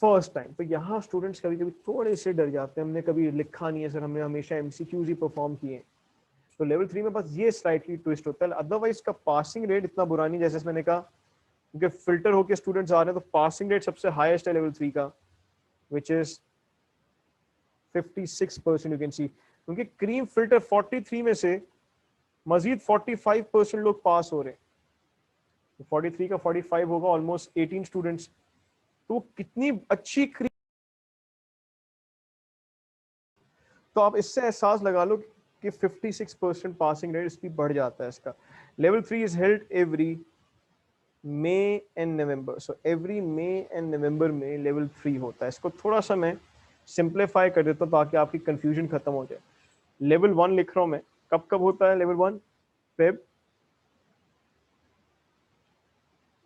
फर्स्ट टाइम। तो यहाँ स्टूडेंट्स कभी कभी थोड़े से डर जाते हैं, हमने कभी लिखा नहीं है सर, हमने हमेशा एमसीक्यूज ही परफॉर्म किए हैं। तो लेवल 3 में बस ये स्लाइटली ट्विस्ट होता है, अदरवाइज का पासिंग रेट इतना बुरा नहीं, जैसे मैंने कहा, क्योंकि फिल्टर होकर स्टूडेंट्स आ रहे हैं तो पासिंग रेट सबसे हाईएस्ट है लेवल 3 का, which is 56%। You can see, क्योंकि क्रीम फिल्टर 43 में से मजीद 45% लोग पास हो रहे हैं, तो 43 का 45 होगा ऑलमोस्ट 18 स्टूडेंट्स। तो कितनी अच्छी क्रीम, तो आप इससे एहसास लगा लो कि 56% पासिंग रेट इसकी बढ़ जाता है इसका। Level 3 is held every May and November, so every May and November में लेवल 3 होता है। इसको थोड़ा सा मैं सिंप्लीफाई कर देता हूँ ताकि आपकी कंफ्यूजन खत्म हो जाए। लेवल 1 लिख रहा हूं मैं, कब कब होता है level 1? Feb,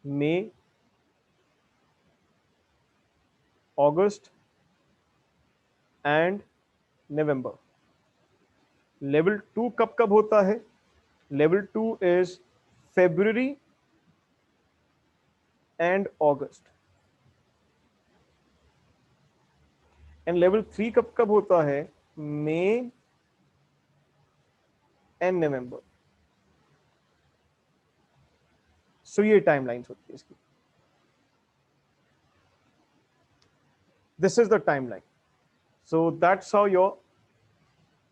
May, August and November. Level 2 कब कब होता है? Level 2 is February and August. And level 3 कब कब होता है? मई एंड नवंबर। सो ये टाइमलाइंस होती है इसकी, this is the timeline. So that's how your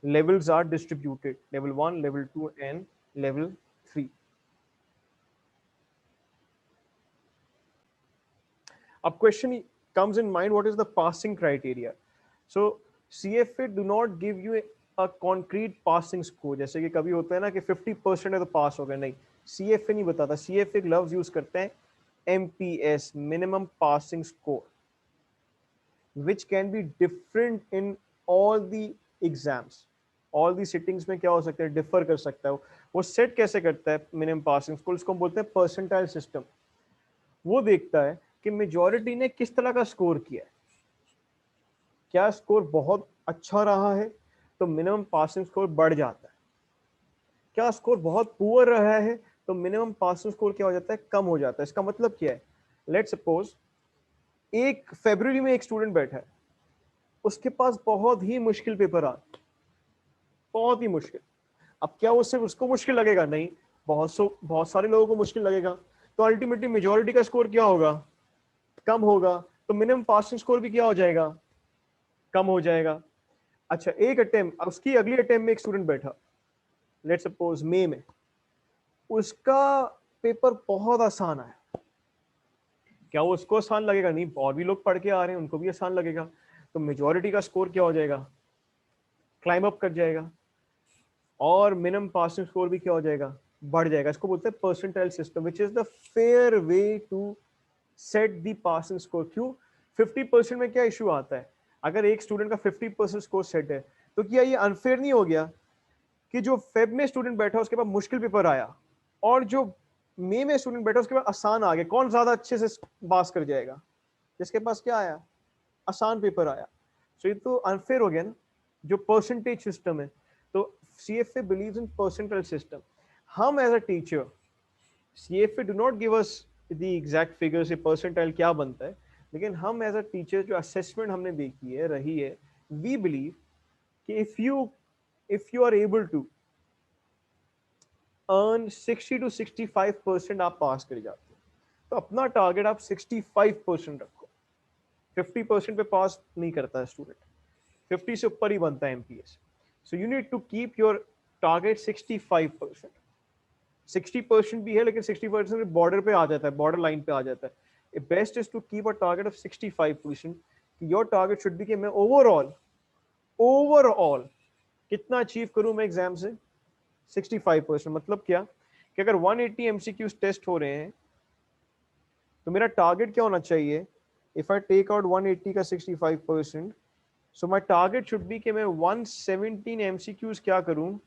levels are distributed, level 1, level 2 and level 3. A question comes in mind, what is the passing criteria? So CFA do not give you a concrete passing score, जैसे कि कभी होता है ना कि 50% है तो पास हो गए, नहीं, CFA नहीं बताता। CFA ग्लव्स यूज करते हैं MPS, minimum passing score, which can be different in all the exams, all the sittings में क्या हो सकता है, डिफर कर सकता है। वो सेट कैसे करता है मिनिमम पासिंग स्कोर, इसको हम बोलते हैं परसेंटाइल सिस्टम। वो देखता है कि मेजॉरिटी ने किस तरह का स्कोर किया है, क्या स्कोर बहुत अच्छा रहा है तो मिनिमम पासिंग स्कोर बढ़ जाता है, क्या स्कोर बहुत पुअर रहा है तो मिनिमम पासिंग स्कोर क्या हो जाता है, कम हो जाता है। इसका मतलब क्या है, लेट सपोज एक फरवरी में एक स्टूडेंट बैठा है, उसके पास बहुत ही मुश्किल पेपर आ, बहुत ही मुश्किल। अब क्या वो सिर्फ उसको मुश्किल लगेगा, नहीं, बहुत सारे लोगों को मुश्किल लगेगा, तो अल्टीमेटली मेजोरिटी का स्कोर क्या होगा, कम होगा, तो मिनिमम पासिंग स्कोर भी क्या हो जाएगा, कम हो जाएगा। अच्छा, एक अटेम्प्ट, उसकी अगली अटेम्प्ट में एक स्टूडेंट बैठा, लेट सपोज मई में, उसका पेपर बहुत आसान है, क्या वो उसको आसान लगेगा, नहीं, और भी लोग पढ़ के आ रहे हैं, उनको भी आसान लगेगा, तो मेजोरिटी का स्कोर क्या हो जाएगा, क्लाइम अप कर जाएगा, और मिनिमम पासिंग स्कोर भी क्या हो जाएगा, बढ़ जाएगा। इसको बोलते हैं percentile system, which is the fair way to set the passing score. क्यों, 50% में क्या इशू आता है, अगर एक स्टूडेंट का 50% स्कोर सेट है, तो क्या ये अनफेयर नहीं हो गया कि जो फेब में स्टूडेंट बैठा उसके पास मुश्किल पेपर आया, और जो मई में स्टूडेंट बैठा उसके पास आसान आ गया, कौन ज्यादा अच्छे से पास कर जाएगा, जिसके पास क्या आया, आसान पेपर आया। सो ये तो अनफेयर हो गया ना, जो परसेंटेज सिस्टम है। तो CFA believes in percentile system. हम as a teacher, CFA do not give us the exact figures, ये percentile क्या बनता है, लेकिन हम एज अ टीचर जो असेसमेंट हमने देखी है रही है, we believe कि if you are able to earn 60 to 65% आप पास कर जाते हो, तो अपना टारगेट आप 65% रखो। 50% पे पास नहीं करता है स्टूडेंट, 50 से ऊपर ही बनता है MPS। So you need to keep your target 65%। 60% भी है, लेकिन 60% बॉर्डर पे आ जाता है, बॉर्डर लाइन पे आ जाता है। Best is to keep a target of 65%। Your target should be कि मैं ओवरऑल ओवरऑल कितना अचीव करूं मैं एग्जाम से, 65%। मतलब क्या कि अगर 180 MCQs टेस्ट हो रहे हैं, तो मेरा टारगेट क्या होना चाहिए, इफ आई टेक आउट 180 का 65%, so my target should be कि मैं 117 MCQs क्या करूं,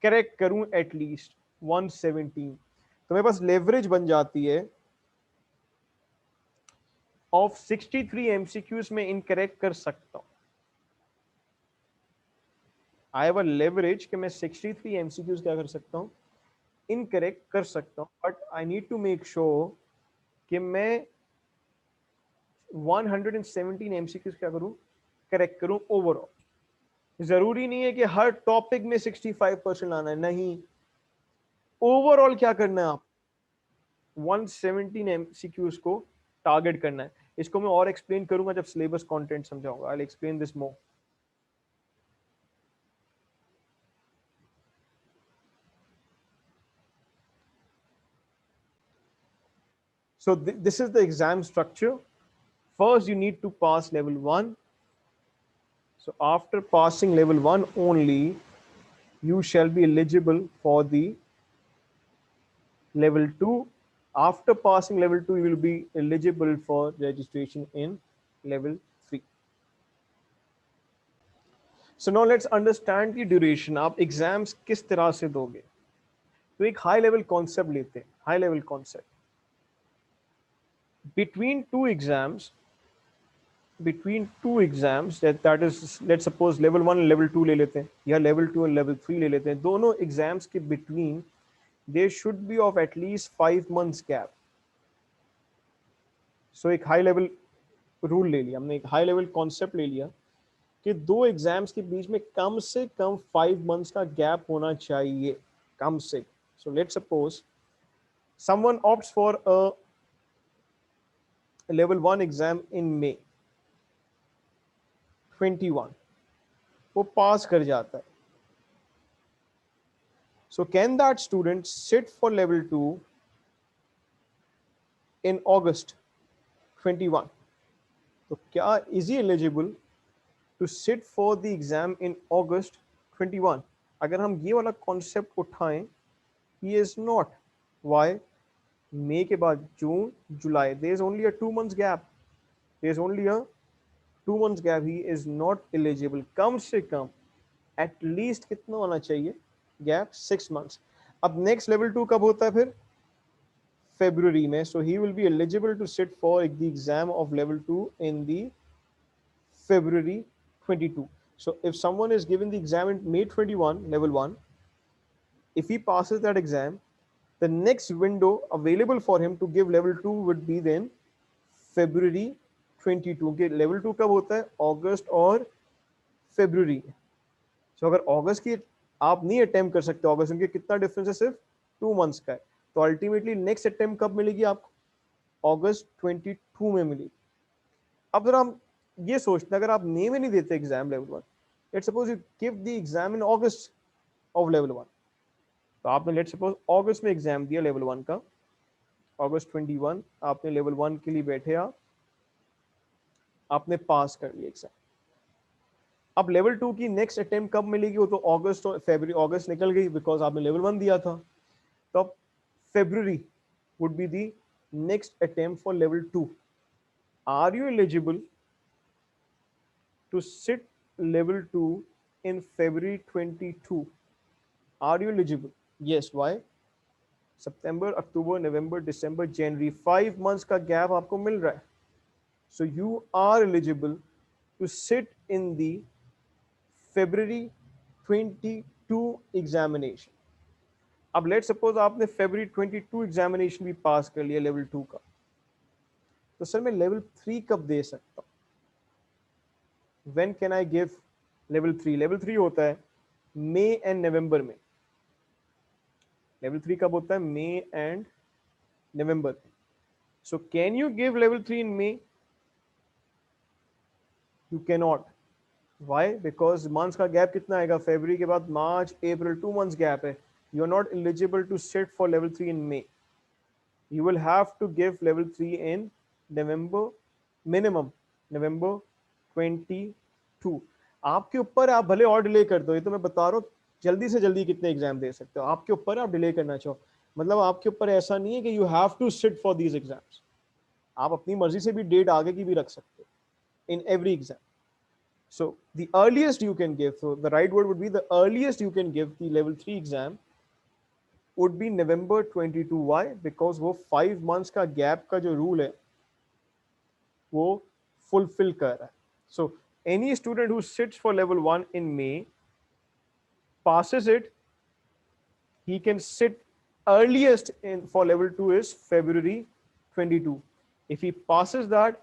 करेक्ट करूं, एटलीस्ट 117। तो मेरे पास लेवरेज बन जाती है ऑफ 63 MCQs में इनकरेक्ट कर सकता हूं। आई हैव अ लेवरेज कि मैं 63 MCQs क्या कर सकता हूं, इनकरेक्ट कर सकता हूं, but I need to make sure कि मैं 117 MCQs क्या करूं, करेक्ट करूं ओवरऑल। जरूरी नहीं है कि हर टॉपिक में 65% लाना है, नहीं, ओवरऑल क्या करना है, आप 117 MCQs को टारगेट करना है। इसको मैं और एक्सप्लेन करूंगा जब सिलेबस कंटेंट समझाऊंगा, I will explain this more. So this is the exam structure. First, you need to pass level 1. So after passing level 1 only, you shall be eligible for the level 2. After passing level 2, you will be eligible for registration in level 3. So now let's understand the duration. आप exams किस तरह से दोगे, तो एक high level concept लेते हैं, high level concept. between two exams between two exams, that is, let's suppose level 1 and level 2 ले लेते हैं, या level 2 and level 3 ले लेते हैं, दोनों एग्जाम्स के between there should be of at least 5 months gap. So एक हाई लेवल रूल ले लिया हमने, एक हाई लेवल कॉन्सेप्ट ले लिया कि दो एग्जाम्स के बीच में कम से कम 5 months का गैप होना चाहिए, कम से। So let's suppose someone opts for a level 1 exam in May 21, वो पास कर जाता है। So can that student sit for level 2 in August 21? तो क्या is he eligible to sit for the exam in August 21? अगर हम ये वाला कॉन्सेप्ट उठाएं, he is not. Why? मई के बाद जून जुलाई, there is only a 2 months gap. There is only a 2 months gap. He is not eligible. कम से कम at least कितना होना चाहिए गैप, 6 months. अब नेक्स्ट लेवल 2 कब होता है फिर, February में. So he will be eligible to sit for the exam of level 2 in the February 22. So if someone is given the exam in May 21, level 1, if he passes that exam, the next window available for him to give level 2 would be then February 22 के level 2 कब होता है अगस्त और फरवरी सो अगर अगस्त की आप नहीं attempt कर सकते अगस्त उनके कितना डिफरेंस है सिर्फ 2 मंथ्स का है तो अल्टीमेटली नेक्स्ट अटेम्प्ट कब मिलेगी आपको अगस्त 22 में मिलेगी अब जरा हम ये सोचते हैं अगर आप मई में नहीं देते exam level 1 let's suppose you give the exam in August of level 1 तो आपने लेट्स सपोज अगस्त में एग्जाम दिया लेवल 1 का अगस्त 21 आपने लेवल 1 के लिए बैठे आपने पास कर लिया एग्जाम अब लेवल 2 की नेक्स्ट अटेम्प्ट कब मिलेगी वो तो अगस्त और फरवरी अगस्त निकल गई बिकॉज आपने लेवल 1 दिया था तो अब February would be the next attempt for level 2 are you eligible to sit level 2 in February 22 are you eligible yes why September October November December January 5 months का गैप आपको मिल रहा है so you are eligible to sit in the February 22 examination अब let suppose आपने February 22 examination भी पास कर लिया level 2 का तो सर मैं लेवल 3 कब दे सकता हूँ when can I give level 3 level 3 होता है May and November में level 3 कब होता है May and November so can you give level 3 in May you cannot why because months का gap कितना आएगा February के बाद March April 2 months gap है you are not eligible to sit for level 3 in May you will have to give level 3 in November minimum November 22 आपके ऊपर आप भले और डिले कर दो ये तो मैं बता रहा हूँ जल्दी से जल्दी कितने एग्जाम दे सकते हो आपके ऊपर आप डिले करना चाहो मतलब आपके ऊपर ऐसा नहीं है कि you have to sit for these exams आप अपनी मर्जी से भी डेट आगे की भी रख सकते हो in every exam so the earliest you can give so the right word would be the earliest you can give the level 3 exam would be November 22 why because वो 5 months का gap का जो rule है वो fulfill कर रहा है so any student who sits for level 1 in May passes it he can sit earliest in for level 2 is February 22 if he passes that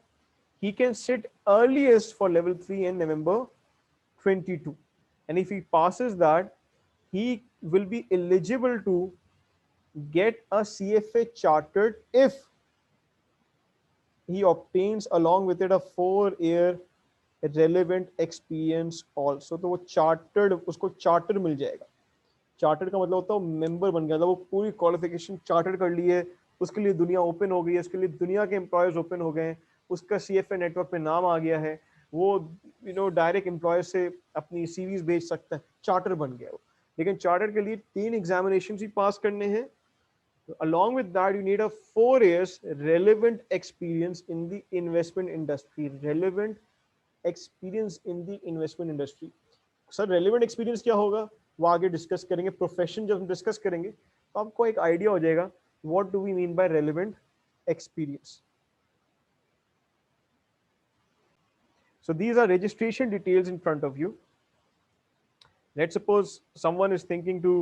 he can sit earliest for level 3 in November 22 and if he passes that he will be eligible to get a CFA chartered if he obtains along with it a 4-year relevant experience also तो वो chartered उसको charter मिल जाएगा chartered का मतलब होता है member बन गया था वो पूरी क्वालिफिकेशन चार्टर्ड कर ली है उसके लिए दुनिया ओपन हो गई है उसके लिए दुनिया के एम्प्लॉयर्स ओपन हो गए हैं उसका CFA नेटवर्क पे नाम आ गया है वो डायरेक्ट एम्प्लॉयर से अपनी सीवीज भेज सकता है चार्टर बन गया वो लेकिन चार्टर के लिए 3 एग्जामिनेशन ही पास करने हैं along with that you need a 4 years relevant experience in the investment industry relevant experience in the investment industry sir relevant experience क्या होगा वो आगे डिस्कस करेंगे प्रोफेशन जब हम डिस्कस करेंगे तो आपको एक आइडिया हो जाएगा what do we mean by relevant experience so these are registration details in front of you let's suppose someone is thinking to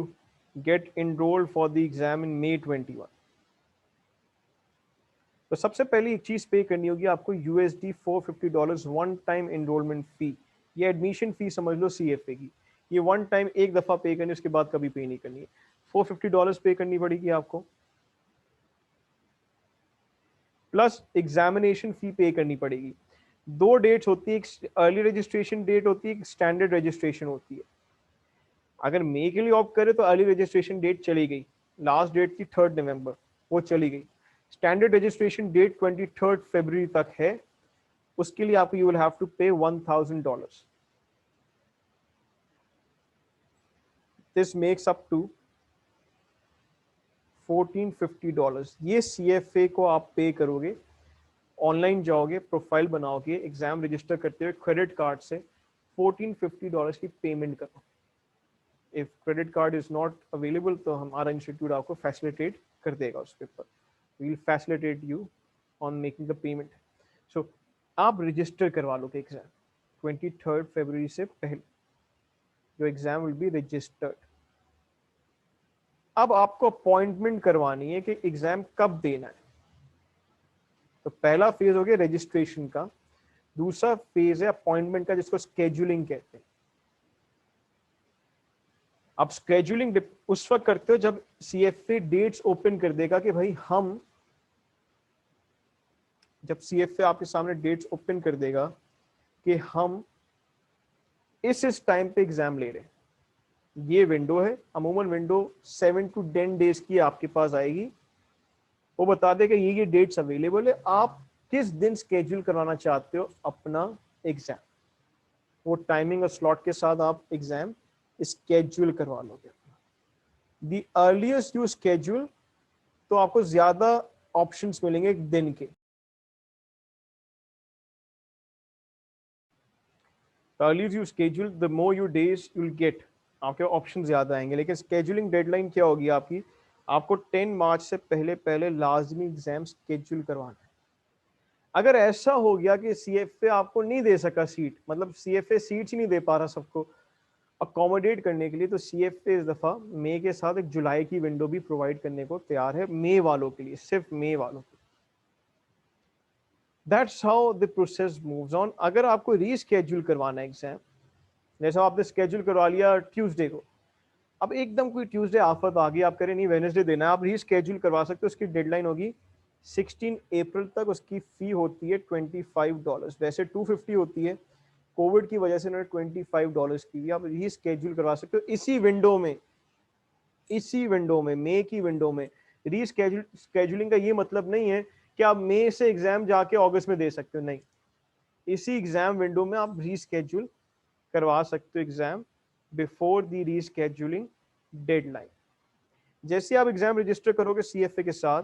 get enrolled for the exam in May 21 तो सबसे पहले एक चीज पे करनी होगी आपको USD $450 वन टाइम एनरोलमेंट फी ये एडमिशन फी समझ लो CFA की ये वन टाइम एक दफा पे करनी उसके बाद कभी पे नहीं करनी है $450 पे करनी पड़ेगी आपको प्लस एग्जामिनेशन फी पे करनी पड़ेगी 2 डेट्स होती है एक अर्ली रजिस्ट्रेशन डेट होती है एक स्टैंडर्ड रजिस्ट्रेशन होती है अगर मई के लिए ऑप्ट करे तो अर्ली रजिस्ट्रेशन डेट चली गई लास्ट डेट थी 3 नवंबर वो चली गई स्टैंडर्ड रजिस्ट्रेशन डेट 23 फरवरी तक है उसके लिए आपको यू विल हैव टू पे $1000 दिस मेक्स अप टू $1450 ये CFA को आप पे करोगे ऑनलाइन जाओगे प्रोफाइल बनाओगे एग्जाम रजिस्टर करते हुए क्रेडिट कार्ड से $1450 की पेमेंट करो if credit card is not available तो हमारा इंस्टीट्यूट आपको फैसिलिटेट कर देगा उसके ऊपर we'll facilitate you on making the payment so आप रजिस्टर करवा लोगे एग्जाम 23 फरवरी से पहले जो एग्जाम विल बी रजिस्टर्ड। अब आपको अपॉइंटमेंट करवानी है कि एग्जाम कब देना है। तो पहला फेज हो गया रजिस्ट्रेशन का, दूसरा फेज है अपॉइंटमेंट का जिसको स्केड्यूलिंग कहते हैं। आप स्केड्यूलिंग उस वक्त करते हो जब सीएफए डेट्स ओपन कर देगा कि भाई हम, जब सीएफए आपके सामने डेट्स ओपन कर देगा कि हम इस टाइम पे एग्जाम ले रहे हैं, ये विंडो है, अमूमन विंडो 7 to 10 डेज की आपके पास आएगी। वो बता देगा ये डेट्स अवेलेबल है, आप किस दिन स्केड्यूल करवाना चाहते हो अपना एग्जाम, वो टाइमिंग और स्लॉट के साथ आप एग्जाम स्केड्यूल करवा लोगे। द अर्लीस्ट यू स्केड्यूल, तो आपको ज्यादा ऑप्शंस मिलेंगे एक दिन के। Earliest you schedule the more you days you will gate, आपके ऑप्शन ज्यादा आएंगे। लेकिन स्केड्यूलिंग डेडलाइन क्या होगी आपकी, आपको 10 मार्च से पहले पहले लाजमी एग्जाम स्केड्यूल करवाना है। अगर ऐसा हो गया कि सीएफए आपको नहीं दे सका सीट, मतलब सीएफए सीट्स ही नहीं दे पा रहा सबको अकोमोडेट करने के लिए, तो सीएफए इस दफा मई के साथ एक जुलाई की विंडो भी प्रोवाइड करने को तैयार है, मई वालों के लिए, सिर्फ मई वालों के लिए। That's how the process moves on. अगर आपको रीस्केड्यूल करवाना है एग्जाम, जैसा आपने स्केड्यूल करवा लिया ट्यूसडे को, अब एकदम कोई ट्यूसडे आफत आ गई, आप करें नहीं वेडनेसडे देना है, आप रीस्केड्यूल करवा सकते हो। उसकी डेडलाइन होगी 16 अप्रैल तक। उसकी फी होती है $25, वैसे 250 होती है, कोविड की वजह से उन्होंने $25 की भी। आप रीस्केड्यूल करवा सकते हो इसी विंडो में, इसी विंडो में, मई की विंडो में। रीस्केड्यूलिंग का ये मतलब नहीं है कि आप मई से एग्जाम जाके अगस्त में दे सकते हो, नहीं, इसी एग्जाम विंडो में आप रीस्केड्यूल करवा सकते हो exam before the rescheduling deadline. जैसे आप एग्जाम रजिस्टर करोगे सीएफए के साथ,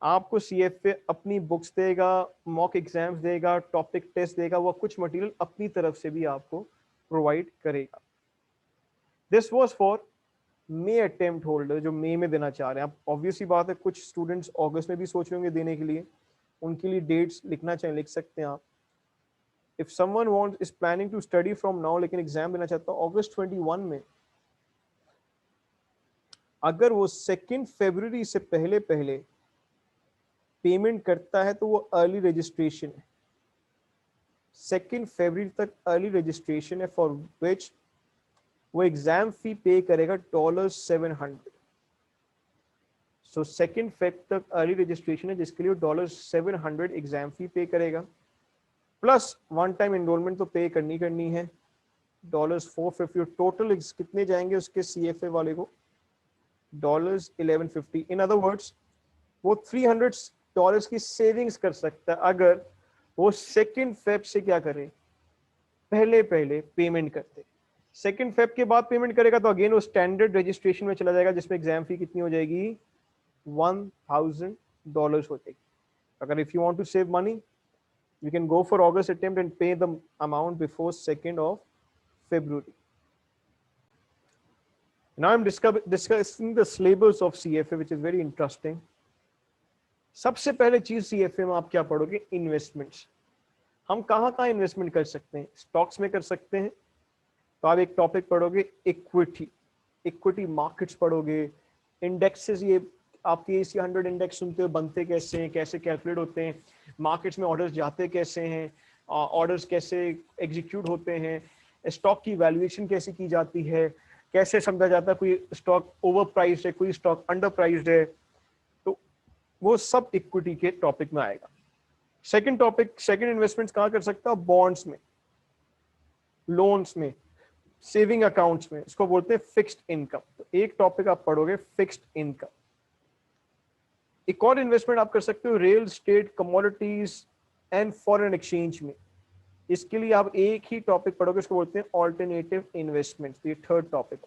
आपको सीएफए अपनी बुक्स देगा, मॉक एग्जाम्स देगा, टॉपिक टेस्ट देगा, वो कुछ मटेरियल अपनी तरफ से भी आपको प्रोवाइड करेगा। This was for May attempt holder जो मई में देना चाह रहे हैं। आप ऑब्वियसली बात है कुछ स्टूडेंट्स अगस्त में भी सोच रहे होंगे देने के लिए, उनके लिए डेट्स लिखना चाहें लिख सकते हैं आप। If someone wants is planning to study from now, लेकिन एग्जाम देना चाहता है अगस्त 21 में, अगर वो 2 फरवरी से पहले पहले पेमेंट करता है तो वो अर्ली रजिस्ट्रेशन है। 2 फरवरी तक अर्ली रजिस्ट्रेशन है, फॉर विच वो एग्जाम फी पे करेगा $700। सो 2 फेब तक अर्ली रजिस्ट्रेशन है जिसके लिए $700 एग्जाम फी पे करेगा, प्लस वन टाइम एनरोलमेंट तो पे करनी है $450। टोटल कितने जाएंगे उसके सीएफए वाले को, $1150। इन अदर वर्ड्स वो $300 की सेविंग्स कर सकता है अगर वो 2 फेब से क्या करे, पहले पहले पेमेंट करते। 2 फेब के बाद पेमेंट करेगा तो अगेन वो स्टैंडर्ड रजिस्ट्रेशन में चला जाएगा जिसमें एग्जाम फी कितनी हो जाएगी, $1000 हो जाएगी। अगर if you want to save money you can go for August attempt and pay the amount before 2nd of February. Now I'm discussing the syllabus of CFA, which is very interesting. सबसे पहले चीज CFA में आप क्या पढ़ोगे, investments. हम कहाँ investment कर सकते हैं, स्टॉक्स में कर सकते हैं, तो आप एक टॉपिक पढ़ोगे इक्विटी, इक्विटी मार्केट्स पढ़ोगे, इंडेक्सेस, ये आपके एसी 100 इंडेक्स सुनते हो बनते कैसे हैं, कैसे कैलकुलेट होते हैं, मार्केट्स में ऑर्डर्स जाते कैसे हैं, ऑर्डर्स कैसे एग्जीक्यूट होते हैं, स्टॉक की वैल्यूएशन कैसे की जाती है, कैसे समझा जाता है कोई स्टॉक ओवर प्राइस्ड है, कोई स्टॉक अंडर प्राइस्ड है, तो वो सब इक्विटी के टॉपिक में आएगा। सेकंड टॉपिक, सेकंड इन्वेस्टमेंट्स कहाँ कर सकता है, बॉन्ड्स में, लोन्स में, सेविंग अकाउंट्स में, इसको बोलते हैं फिक्स्ड इनकम। तो एक टॉपिक आप पढ़ोगे फिक्स्ड इनकम। एक और इन्वेस्टमेंट आप कर सकते हो real estate, commodities and foreign exchange में। इसके लिए आप एक ही टॉपिक पढ़ोगे, इसको बोलते हैं ऑल्टरनेटिव इन्वेस्टमेंट। ये थर्ड टॉपिक।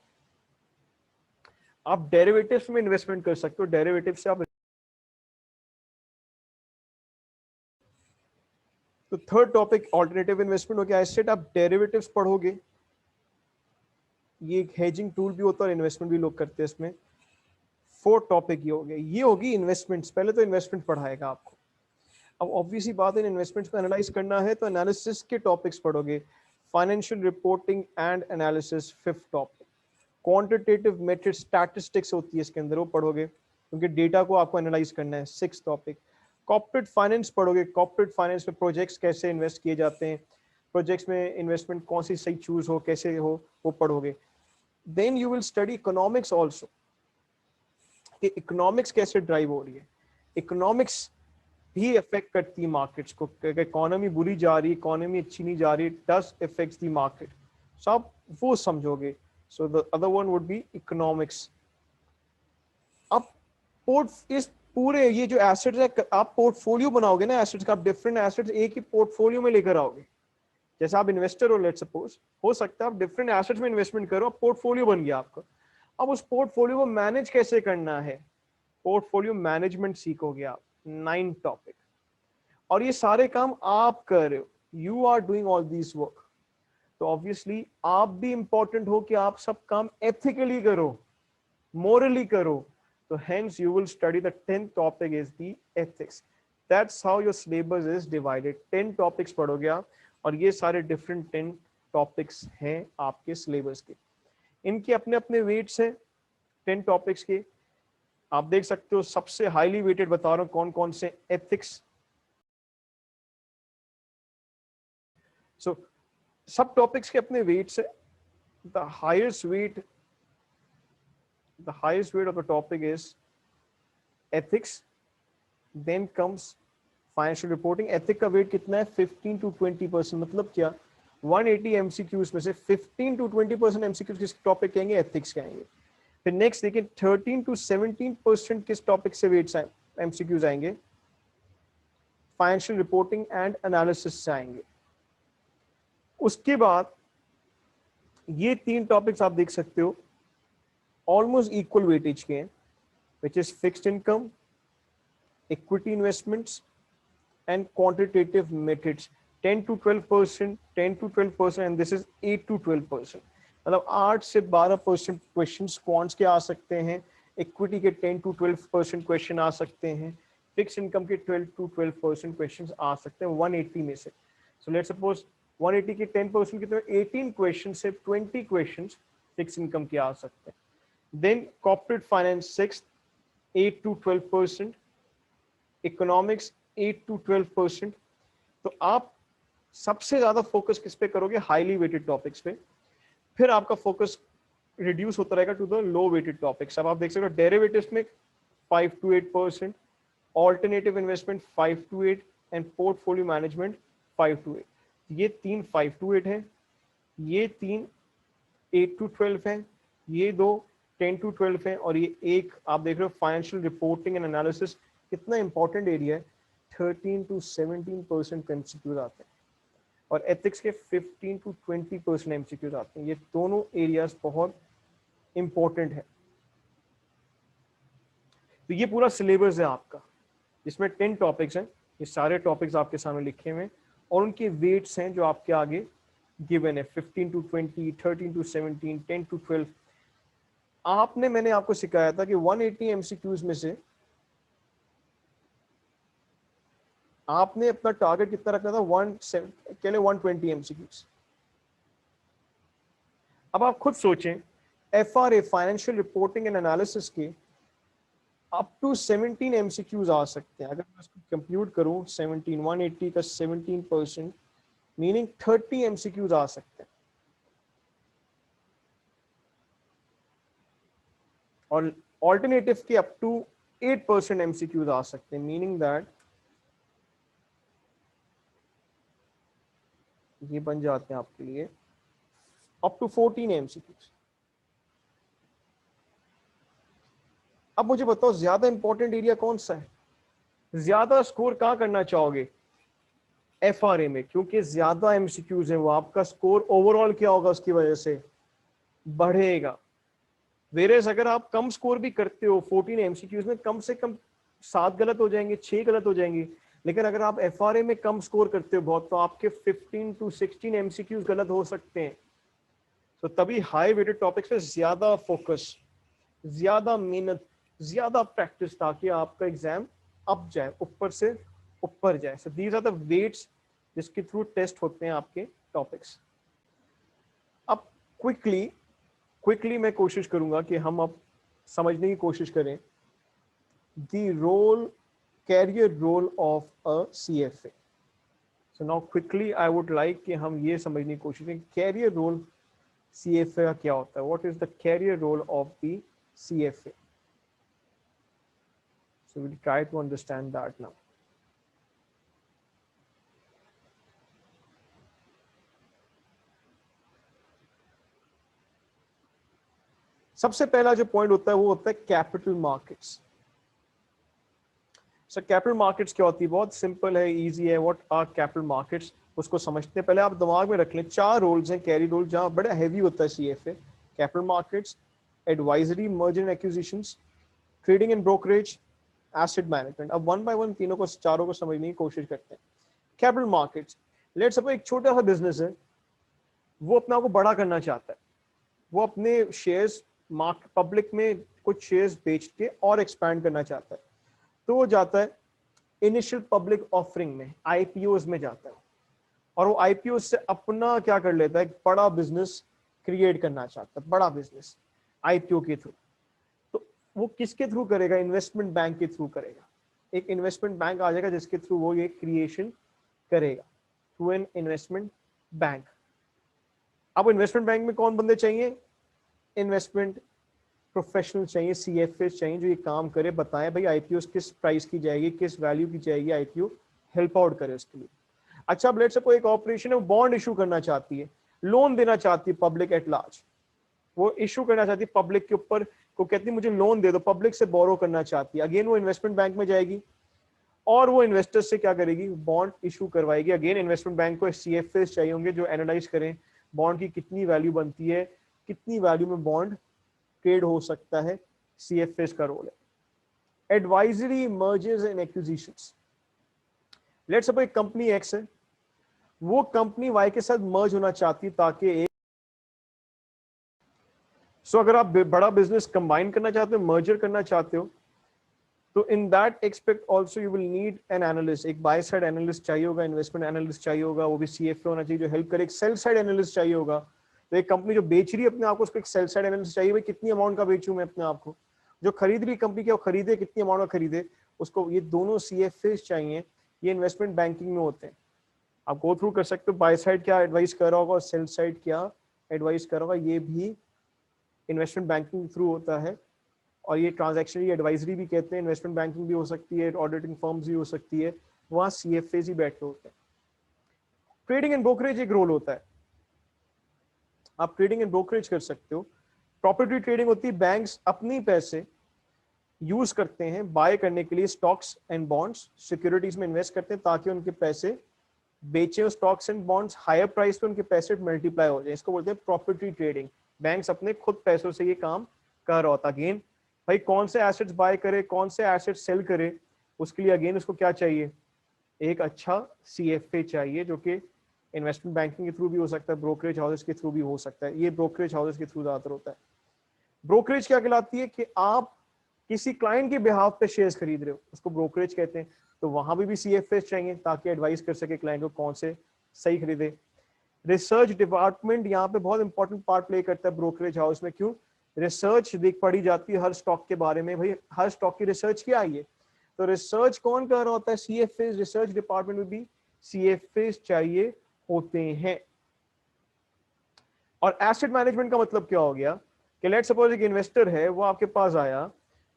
आप डेरिवेटिव्स में इन्वेस्टमेंट कर सकते हो, डेरिवेटिव से आप, तो थर्ड टॉपिक ऑल्टरनेटिव इन्वेस्टमेंट हो गया। एसेट आप डेरिवेटिव्स पढ़ोगे, ये एक हेजिंग टूल भी होता है और इन्वेस्टमेंट भी लोग करते हैं इसमें। फोर्थ टॉपिक ये हो गया, ये होगी इन्वेस्टमेंट्स। पहले तो इन्वेस्टमेंट पढ़ाएगा आपको। अब ऑब्वियसली बात है, इन्वेस्टमेंट्स को एनालाइज करना है तो एनालिसिस के टॉपिक्स पढ़ोगे, financial reporting and analysis 5th topic. Quantitative method statistics होती है इसके अंदर, वो पढ़ोगे क्योंकि डेटा को आपको एनालाइज करना है। 6th topic. कॉर्पोरेट फाइनेंस पढ़ोगे, कॉर्पोरेट फाइनेंस में प्रोजेक्ट्स कैसे इन्वेस्ट किए जाते हैं, प्रोजेक्ट्स में इन्वेस्टमेंट कौन सी सही चूज हो, कैसे हो, वो पढ़ोगे। Then you will study economics also, कि इकोनॉमिक्स कैसे ड्राइव हो रही है। इकोनॉमिक्स भी अफेक्ट करती है मार्केट्स को, इकोनॉमी बुरी जा रही है, इकोनॉमी अच्छी नहीं जा रही, डज अफेक्ट्स द मार्केट, सो आप वो समझोगे। So the other one would be economics. अब पोर्ट इस पूरे ये जो एसेट्स है, आप पोर्टफोलियो बनाओगे ना एसेट्स का, आप डिफरेंट एसेट्स एक ही पोर्टफोलियो में लेकर आओगे। जैसे आप इन्वेस्टर हो, लेट्स सपोज, हो सकता है आप डिफरेंट एसेट्स में इन्वेस्टमेंट करो, पोर्टफोलियो बन गया आपका। अब उस पोर्टफोलियो को मैनेज कैसे करना है, पोर्टफोलियो मैनेजमेंट सीखोगे आप। 9 टॉपिक। और ये सारे काम आप कर रहे हो, you are doing all this work. तो ऑब्वियसली आप भी इंपॉर्टेंट हो कि आप सब काम एथिकली करो, मोरली करो। तो hence you will study the 10th topic is the ethics. That's how your syllabus is divided. 10 topics पढ़ोगे आप, और ये सारे different 10 topics हैं आपके syllabus के। इनके अपने अपने weights हैं 10 topics के। आप देख सकते हो सबसे highly weighted बता रहा हूँ कौन कौन से, ethics। So सब topics के अपने weights है। The highest weight of the topic is ethics. Then comes financial reporting. Ethic का वेट कितना है, 15 to 20%। मतलब क्या, 180 एमसीक्यूज में से 15 to 20% एमसीक्यूज किस टॉपिक के आएंगे, एथिक्स के आएंगे। फिर नेक्स्ट देखिए 13 to 17% किस टॉपिक से वेट्स एमसीक्यूज आएंगे, फाइनेंशियल रिपोर्टिंग एंड एनालिसिस से आएंगे। उसके बाद ये 3 टॉपिक्स आप देख सकते हो ऑलमोस्ट इक्वल वेटेज के हैं, which is fixed income, equity investments and quantitative methods। 10 to 12%, 10 to 12%, and this is 8 to 12%। मतलब 8 से 12% क्वेश्चंस क्वांट्स के आ सकते हैं, इक्विटी के 10 to 12% क्वेश्चन आ सकते हैं, फिक्स इनकम के 12 to 12% क्वेश्चंस आ सकते हैं 180 में से। सो लेट्स सपोज 180 के 10% कितने, 18 क्वेश्चन से 20 क्वेश्चंस फिक्स इनकम के आ सकते हैं। Then corporate finance 6, 8 to 12%, economics 8 to 12%। तो आप सबसे ज्यादा फोकस किस पे करोगे, हाईली वेटेड टॉपिक्स पे। फिर आपका फोकस रिड्यूस होता रहेगा to the low weighted topics. अब आप देख सकते हो डेरिवेटिव्स में 5 to 8%, alternative investment 5 to 8, and portfolio management 5 to 8। ये 3 5 to 8 है, ये 3 8 to 12 है, ये 2 10 to 12 है, और ये एक आप देख रहे हो फाइनेंशियल रिपोर्टिंग एंड एनालिसिस, कितना इंपॉर्टेंट एरिया है, 13 to 17% एमसीक्यूज आते हैं, और एथिक्स के 15 to 20% एमसीक्यूज आते हैं। ये दोनों एरियाज बहुत इंपॉर्टेंट है। तो ये पूरा सिलेबस है आपका, जिसमें 10 टॉपिक्स हैं। ये सारे टॉपिक्स आपके सामने लिखे हुए हैं, और उनके वेट्स हैं जो आपके आगे गिवन है, 15 to 20, 13 to 17, 10 to 12। मैंने आपको सिखाया था कि 180 एमसीक्यूज में से आपने अपना टारगेट कितना रखना था, 120 एमसीक्यूज। अब आप खुद सोचें, FRA financial reporting and analysis के अप टू 17 एमसीक्यूज आ सकते हैं। अगर मैं इसको कंप्यूट करूं 17, 180 का 17%, मीनिंग 30 एमसीक्यूज आ सकते हैं। और ऑल्टरनेटिव के अप टू 8% एमसीक्यूज आ सकते हैं, मीनिंग दैट ये बन जाते हैं आपके लिए अप टू 14 एमसीक्यूज। अब मुझे बताओ ज्यादा इंपॉर्टेंट एरिया कौन सा है, ज्यादा स्कोर कहां करना चाहोगे, एफआरए में, क्योंकि ज्यादा एमसीक्यूज हैं, वो आपका स्कोर ओवरऑल क्या होगा उसकी वजह से बढ़ेगा। वेरेस अगर आप कम स्कोर भी करते हो 14 एमसीक्यूज में, कम से कम 7 गलत हो जाएंगे, 6 गलत हो जाएंगे। लेकिन अगर आप एफआरए में कम स्कोर करते हो बहुत, तो आपके 15 to 16 एमसीक्यूज गलत हो सकते हैं। तो तभी हाई वेटेड टॉपिक्स पे ज्यादा फोकस, ज्यादा मेहनत, ज्यादा प्रैक्टिस, ताकि आपका एग्जाम अप जाए, ऊपर से ऊपर जाए। So these are the weights जिसके थ्रू टेस्ट होते हैं आपके टॉपिक्स। क्विकली मैं कोशिश करूंगा कि हम अब समझने की कोशिश करें the role, career role of a CFA. So now quickly I would like कि हम ये समझने की कोशिश करें कैरियर रोल CFA का क्या होता है. What is the career role of the CFA? So we'll try to understand that now. सबसे पहला जो पॉइंट होता है वो होता है capital markets. So capital markets क्या होती है? बहुत सिंपल है, इजी है. व्हाट आर कैपिटल मार्केट्स, उसको समझते हैं. पहले आप दिमाग में रख लें 4 रोल्स हैं कैरी रोल जहां बड़ा हैवी होता है CFA. Capital markets, advisory, merger and acquisitions, trading and brokerage, asset management. अब वन बाय वन तीनों को, चारों को समझने की कोशिश करते हैं. कैपिटल मार्केट्स, लेट्स सपोज एक छोटा सा बिजनेस है, वो अपना को बड़ा करना चाहता है. वो अपने शेयर्स पब्लिक में कुछ शेयर्स बेच के और एक्सपैंड करना चाहता है. तो वो जाता है इनिशियल पब्लिक ऑफरिंग में, IPOs में जाता है, और वो IPO से अपना क्या कर लेता है, एक बड़ा बिजनेस क्रिएट करना चाहता है, बड़ा बिजनेस IPO के थ्रू. तो वो किसके थ्रू करेगा? इन्वेस्टमेंट बैंक के थ्रू करेगा. एक इन्वेस्टमेंट बैंक आ जाएगा जिसके थ्रू वो ये क्रिएशन करेगा, थ्रू एन इन्वेस्टमेंट बैंक. अब इन्वेस्टमेंट बैंक में कौन बंदे चाहिए? इन्वेस्टमेंट प्रोफेशनल चाहिए, CFA चाहिए जो ये काम करे, बताएं भाई IPO किस प्राइस की जाएगी, किस वैल्यू की जाएगी, IPO हेल्प आउट करे उसके लिए. अच्छा, अब लेट्स सपोज एक ऑपरेशन है, वो बॉन्ड इशू करना चाहती है, लोन देना चाहती है पब्लिक एट लार्ज. वो इशू करना चाहती है पब्लिक के ऊपर, को कहती है मुझे लोन दे दो, पब्लिक से बोरो करना चाहती है. अगेन वो इन्वेस्टमेंट बैंक में जाएगी और वो इन्वेस्टर्स से क्या करेगी? बॉन्ड इशू करवाएगी. अगेन इन्वेस्टमेंट बैंक को CFAs चाहिए होंगे जो एनालाइज करें बॉन्ड की कितनी वैल्यू बनती है, कितनी वैल्यू में बॉन्ड ट्रेड हो सकता है. CFAs का रोल है. Advisory, mergers and acquisitions. Let's suppose एक कंपनी X है, वो कंपनी Y के साथ मर्ज होना चाहती है ताकि एक अगर आप बड़ा बिजनेस कंबाइन करना चाहते हो, मर्जर करना चाहते हो, तो इन that expect also you will need an analyst. एक बाय साइड एनालिस्ट चाहिए होगा, इन्वेस्टमेंट एनालिस्ट चाहिए होगा, वो भी CFA होना चाहिए जो हेल्प करे. एक सेल साइड एनालिस्ट चाहिए होगा. तो एक कंपनी जो बेच रही है अपने आप को, उसको एक सेल साइड एनालिस्ट चाहिए. भाई कितनी अमाउंट का बेचूं मैं अपने आप को, जो खरीद रही कंपनी क्या खरीदे, कितनी अमाउंट का खरीदे उसको. ये दोनों CFAs चाहिए. ये इन्वेस्टमेंट बैंकिंग में होते हैं. आप गो थ्रू कर सकते हो बाय साइड क्या एडवाइस कर रहा होगा और सेल साइड क्या एडवाइस कर रहा होगा. ये भी इन्वेस्टमेंट बैंकिंग थ्रू होता है. और ये ट्रांजैक्शन एडवाइजरी भी कहते हैं. इन्वेस्टमेंट बैंकिंग भी हो सकती है, ऑडिटिंग फर्म्स भी हो सकती है, वहाँ CFAs ही बैठे होते हैं. ट्रेडिंग एंड ब्रोकरेज एक रोल होता है. आप ट्रेडिंग एंड ब्रोकरेज कर सकते हो. प्रॉपर्टी ट्रेडिंग होती है, बैंक्स अपनी पैसे यूज करते हैं बाय करने के लिए स्टॉक्स एंड बॉन्ड्स, सिक्योरिटीज में इन्वेस्ट करते हैं ताकि उनके पैसे बेचे stocks and bonds higher price पे, उनके पैसे मल्टीप्लाई हो जाए. इसको बोलते हैं प्रॉपर्टी ट्रेडिंग. बैंक्स अपने खुद पैसों से ये काम कर रहा होता. अगेन भाई कौन से एसेट्स बाय करे, कौन से एसेट्स सेल करे, उसके लिए अगेन उसको क्या चाहिए? एक अच्छा CFA चाहिए जो कि इन्वेस्टमेंट बैंकिंग के थ्रू भी हो सकता है, ब्रोकरेज हाउसेस के थ्रू भी हो सकता है. ये ब्रोकरेज हाउसेस के थ्रू ज्यादातर होता है. ब्रोकरेज क्या कहलाती है? कि आप किसी क्लाइंट के बिहाफ पे शेयर्स खरीद रहे हो, उसको ब्रोकरेज कहते हैं. तो वहां भी CFAs चाहिए ताकि एडवाइस कर सके क्लाइंट को कौन से सही खरीदे. रिसर्च डिपार्टमेंट यहाँ पे बहुत इंपॉर्टेंट पार्ट प्ले करता है ब्रोकरेज हाउस में. क्यों? रिसर्च देख पढ़ी जाती है हर स्टॉक के बारे में. भाई हर स्टॉक की रिसर्च क्या आई है, तो रिसर्च कौन कर रहा होता है? CFAs. रिसर्च डिपार्टमेंट में भी CFAs चाहिए होते हैं. और एसेट मैनेजमेंट का मतलब क्या हो गया? कि लेट्स सपोज एक इन्वेस्टर है, वो आपके पास आया,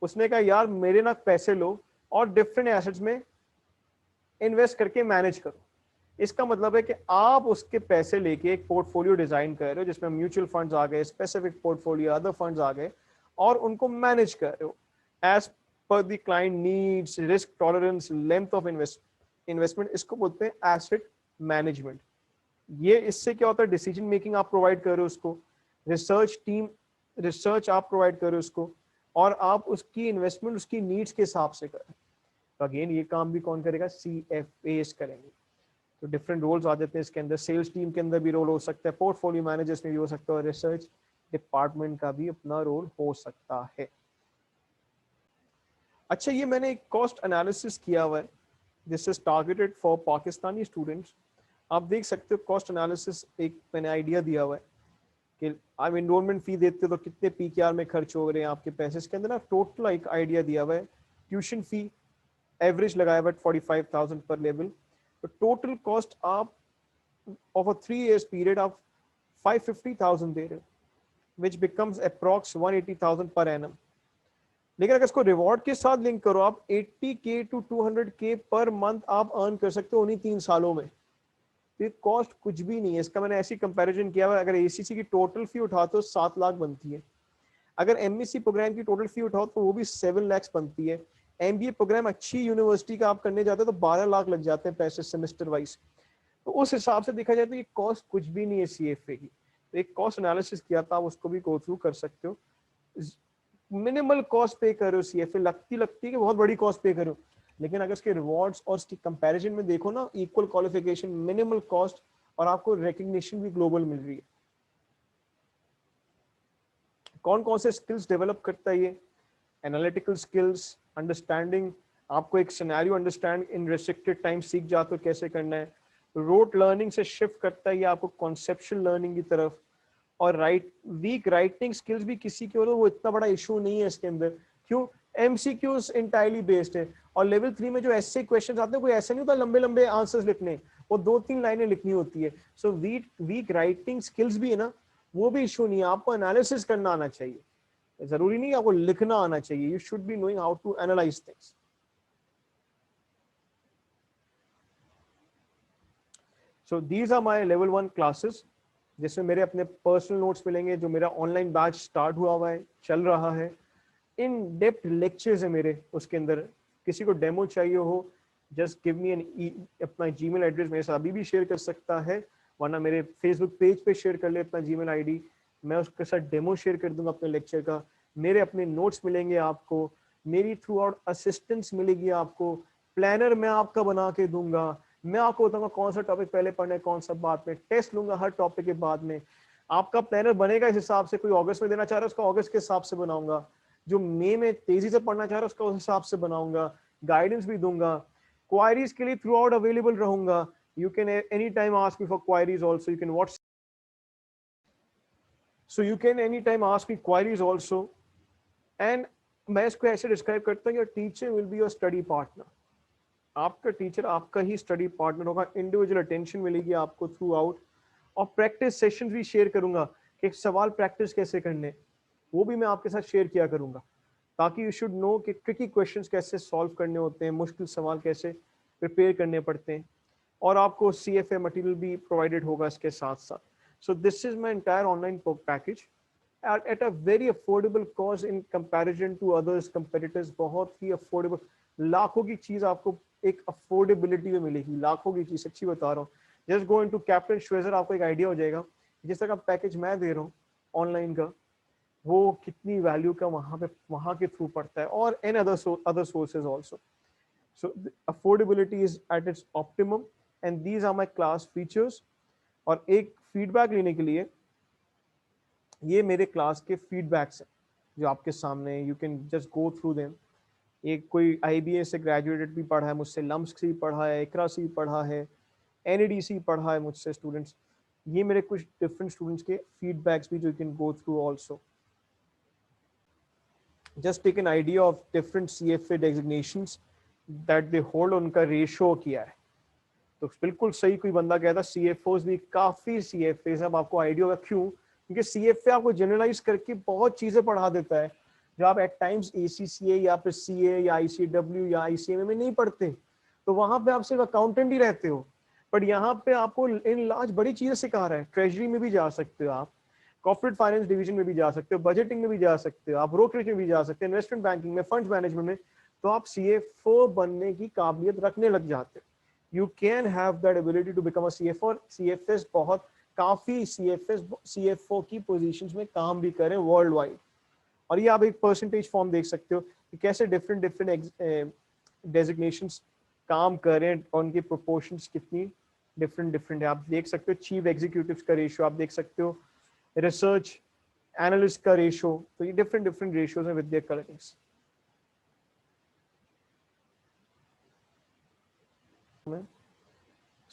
उसने कहा यार मेरे ना पैसे लो और डिफरेंट एसेट्स में इन्वेस्ट करके मैनेज करो. इसका मतलब है कि आप उसके पैसे लेके एक पोर्टफोलियो डिजाइन कर रहे हो जिसमें म्यूचुअल फंड्स आ गए, स्पेसिफिक पोर्टफोलियो, अदर फंड्स आ गए, और उनको मैनेज कर रहे हो as per the client needs, risk tolerance, length of investment. इसको बोलते हैं एसेट मैनेजमेंट. ये इससे क्या होता है? डिसीजन मेकिंग आप प्रोवाइड कर रहे हो उसको, रिसर्च टीम, रिसर्च आप प्रोवाइड कर रहे हो उसको, और आप उसकी इन्वेस्टमेंट उसकी नीड्स के हिसाब से करें. तो अगेन ये काम भी कौन करेगा? CFAs करेंगे. तो डिफरेंट रोल्स आ जाते हैं इसके अंदर. सेल्स टीम के अंदर भी रोल हो सकता है, पोर्टफोलियो मैनेजर्स में भी हो सकता है, और रिसर्च डिपार्टमेंट का भी अपना रोल हो सकता है. अच्छा, ये मैंने एक कॉस्ट एनालिसिस किया हुआ है, this is targeted for Pakistani students. आप देख सकते हो कॉस्ट एनालिसिस एक मैंने आइडिया दिया हुआ है. कि आप इनरोलमेंट फी देते हो तो कितने पीकेआर में खर्च हो रहे हैं आपके पैसे, इसके अंदर ना टोटल एक आइडिया दिया हुआ है। ट्यूशन फी एवरेज लगाया हुआ है 45,000 पर लेवल, तो टोटल कॉस्ट आप ऑफ अ 3 years पीरियड आप 550,000 दे रहे हो, which becomes approx 180,000 per annum. लेकिन अगर इसको रिवॉर्ड के साथ लिंक करो, आप 80K to 200K per month आप अर्न कर सकते हो उन्हीं 3 सालों में। तो कॉस्ट कुछ भी नहीं है इसका। मैंने ऐसी कंपैरिजन किया हुआ, अगर एसीसी की टोटल फी उठाओ तो 7 लाख बनती है, अगर एमएससी प्रोग्राम की टोटल फी उठाओ तो वो भी 7 lakhs बनती है। एमबीए प्रोग्राम अच्छी यूनिवर्सिटी का आप करने जाते हो तो 12 लाख लग जाते हैं पैसे सेमेस्टर वाइज। तो उस हिसाब से देखा जाए तो ये कॉस्ट कुछ भी नहीं है सीएफए की। तो एक कॉस्ट एनालिसिस किया था, आप उसको भी गो थ्रू कर सकते हो। मिनिमल कॉस्ट पे कर रहे हो सीएफए, लगती है कि बहुत बड़ी कॉस्ट पे करो, लेकिन अगर इसके रिवॉर्ड्स और इसकी कंपैरिजन में देखो ना, इक्वल क्वालिफिकेशन, मिनिमल कॉस्ट, और आपको रिकग्निशन भी ग्लोबल मिल रही है। कौन कौन से स्किल्स डेवलप करता है ये? एनालिटिकल स्किल्स, अंडरस्टैंडिंग, आपको एक scenario understand in restricted time सीख जाते हो कैसे करना है। रोट लर्निंग से शिफ्ट करता है ये आपको कॉन्सेप्चुअल लर्निंग की तरफ। और वीक राइटिंग स्किल्स भी किसी के हो तो वो इतना बड़ा इशू नहीं है इसके अंदर। क्यों? एमसीक्यूज इंटायरली बेस्ड है। और लेवल 3 में जो ऐसे क्वेश्चन आते हैं, कोई ऐसा नहीं होता लंबे लंबे आंसर्स लिखने, वो 2-3 लाइनें लिखनी होती है। सो वीक राइटिंग स्किल्स भी है ना, वो भी इशू नहीं है, आपको एनालिसिस करना आना चाहिए। जरूरी नहीं आपको लिखना आना चाहिए, you should be knowing how to analyse things. So these are my level 1 classes, जिसमें मेरे अपने पर्सनल नोट्स मिलेंगे, जो मेरा ऑनलाइन बैच स्टार्ट हुआ हुआ है, चल रहा है। इन डेप्थ लेक्चर्स है मेरे, उसके अंदर किसी को डेमो चाहिए हो, जस्ट गिव मी एन अपना जीमेल एड्रेस मेरे साथ अभी भी शेयर कर सकता है, वरना मेरे फेसबुक पेज पे शेयर कर ले अपना जीमेल आईडी, मैं उसके साथ डेमो शेयर कर दूंगा अपने लेक्चर का। मेरे अपने नोट्स मिलेंगे आपको, मेरी थ्रू आउट असिस्टेंस मिलेगी आपको, प्लानर मैं आपका बना के दूंगा, मैं आपको बताऊंगा कौन सा टॉपिक पहले पढ़ना है, कौन सा बाद में, टेस्ट लूंगा हर टॉपिक के बाद में। आपका प्लानर बनेगा इस हिसाब से, कोई अगस्त में देना चाह रहा है उसका अगस्त के हिसाब से बनाऊंगा, जो मई में तेजी से पढ़ना चाह रहा है उसका उस हिसाब से बनाऊंगा, गाइडेंस भी दूंगा। क्वायरीज के लिए थ्रू आउट अवेलेबल रहूंगा, you can any time ask me for queries also, you can what's so you can any time ask me queries also. And मैं इसको ऐसे डिस्क्राइब करता हूँ, your teacher will be your study partner. आपका teacher आपका ही study partner होगा, individual attention मिलेगी आपको थ्रू आउट। और प्रैक्टिस सेशन भी शेयर करूंगा कि सवाल प्रैक्टिस कैसे करने, वो भी मैं आपके साथ शेयर किया करूंगा, ताकि यू शुड नो कि ट्रिकी क्वेश्चंस कैसे सॉल्व करने होते हैं, मुश्किल सवाल कैसे प्रिपेयर करने पड़ते हैं। और आपको CFA मटेरियल भी प्रोवाइडेड होगा इसके साथ साथ। So this is my entire online package at a very affordable cost in comparison to others competitors, बहुत ही अफोर्डेबल, लाखों की चीज आपको एक अफोर्डेबिलिटी में मिलेगी, लाखों की चीज, सच्ची बता रहा हूँ। जस्ट गो इनटू कैप्टन श्वेजर, आपको एक आइडिया हो जाएगा जिस तरह का पैकेज मैं दे रहा हूँ ऑनलाइन का, वो कितनी वैल्यू का वहां पे वहां के थ्रू पड़ता है, और in other sources also. So affordability is at its optimum and these are my class features. और एक फीडबैक लेने के लिए, ये मेरे क्लास के फीडबैक्स हैं जो आपके सामने, you can just go through them. एक कोई IBA से ग्रेजुएटेड भी पढ़ा है मुझसे, लम्स से भी पढ़ा है, इकरा से भी पढ़ा है, NADC पढ़ा है मुझसे स्टूडेंट्स। ये मेरे कुछ डिफरेंट स्टूडेंट्स के फीडबैक्स भी जो you can go through also. Just take an idea of different CFA designations that they hold, उनका रेशो किया है। तो बिल्कुल सही कोई बंदा कहता CFOs भी काफी CFAs, अब आपको आइडिया होगा क्यों, क्योंकि CFA आपको जनरलाइज करके बहुत चीजें पढ़ा देता है जो आप एट टाइम्स ACCA या फिर CA या ICW या ICMA में नहीं पढ़ते। तो वहां पे आप सिर्फ अकाउंटेंट ही रहते हो, बट यहाँ पे आपको इन लार्ज बड़ी चीजें सिखा रहा है। ट्रेजरी में भी जा सकते हो आप, कॉर्पोरेट फाइनेंस डिवीजन में भी जा सकते हो, बजटिंग में भी जा सकते हो आप, ब्रोकरेज में भी जा सकते हो, इन्वेस्टमेंट बैंकिंग में, फंड मैनेजमेंट में। तो आप CFO बनने की काबिलियत रखने लग जाते हो। You can have that ability to become a CFO। CFS बहुत काफी CFO की पोजीशंस में काम भी करें वर्ल्ड वाइड। और ये आप एक परसेंटेज फॉर्म देख सकते हो कि कैसे डिफरेंट डिफरेंट डेजिग्नेशंस काम करें और उनकी प्रोपोर्शंस कितनी डिफरेंट डिफरेंट है। आप देख सकते हो चीफ एग्जीक्यूटिव्स का रेशियो, आप देख सकते हो रिसर्च एनालिस्ट का रेशियो। तो ये डिफरेंट डिफरेंट रेशियोज हैं with their colourings.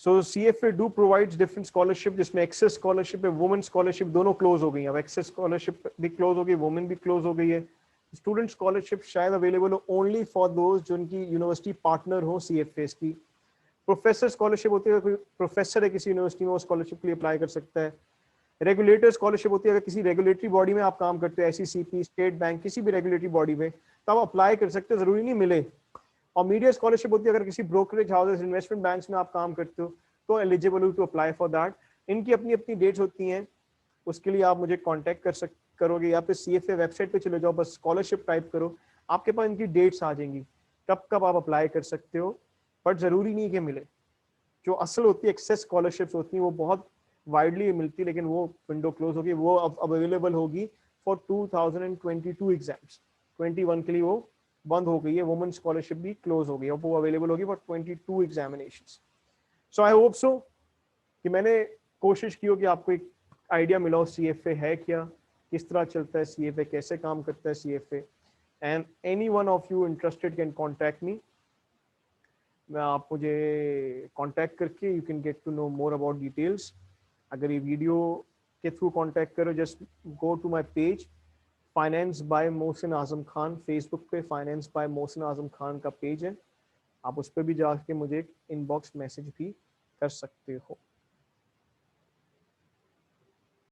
So CFA do provides different scholarship, जिसमें एक्सेस स्कॉलरशिप है, वुमेन स्कॉलरशिप, दोनों क्लोज हो गई हैं। अब एक्सेस स्कॉलरशिप भी क्लोज हो गई, वुमेन भी क्लोज हो गई है। स्टूडेंट स्कॉलरशिप शायद अवेलेबल हो ओनली फॉर दोज जिनकी यूनिवर्सिटी पार्टनर हो CFAs की। प्रोफेसर स्कॉलरशिप होती है, कोई प्रोफेसर है किसी यूनिवर्सिटी में, वो स्कॉलरशिप के लिए अप्लाई कर सकता है। रेगुलेटर स्कॉलरशिप होती है, अगर किसी रेगुलेटरी बॉडी में आप काम करते हो, SECP, स्टेट बैंक, किसी भी रेगुलेटरी बॉडी में, तो आप अप्लाई कर सकते हो, जरूरी नहीं मिले। और मीडिया स्कॉलरशिप होती है, अगर किसी ब्रोकरेज हाउसेस, इन्वेस्टमेंट बैंक्स में आप काम करते हो तो एलिजिबल हो टू अप्लाई फॉर दैट। इनकी अपनी अपनी डेट्स होती हैं, उसके लिए आप मुझे कांटेक्ट करोगे, या फिर CFA वेबसाइट पे चले जाओ, बस स्कॉलरशिप टाइप करो, आपके पास इनकी डेट्स आ जाएंगी कब कब आप अप्लाई कर सकते हो। बट जरूरी नहीं कि मिले। जो असल होती है एक्सेस स्कॉलरशिप्स होती हैं वो बहुत वाइडली मिलती है, लेकिन वो विंडो क्लोज होगी, वो अब अवेलेबल होगी फॉर 2022 एग्जाम्स। 21 के लिए वो बंद हो गई है, वुमेन स्कॉलरशिप भी क्लोज हो गई है, वो अवेलेबल होगी for 22 examinations. So I hope so कि मैंने कोशिश की हो कि आपको एक आइडिया मिला हो CFA है क्या, किस तरह चलता है CFA, कैसे काम करता है CFA। And any one of you interested can contact me. मैं आप मुझे कांटेक्ट करके you can get to know more about details. अगर ये वीडियो के थ्रू कांटेक्ट करो, just go to my page finance by Mohsin Azam Khan. Facebook पे फाइनेंस बाय मोहसिन आजम खान का पेज है, आप उस पर भी जाके मुझे इनबॉक्स मैसेज भी कर सकते हो।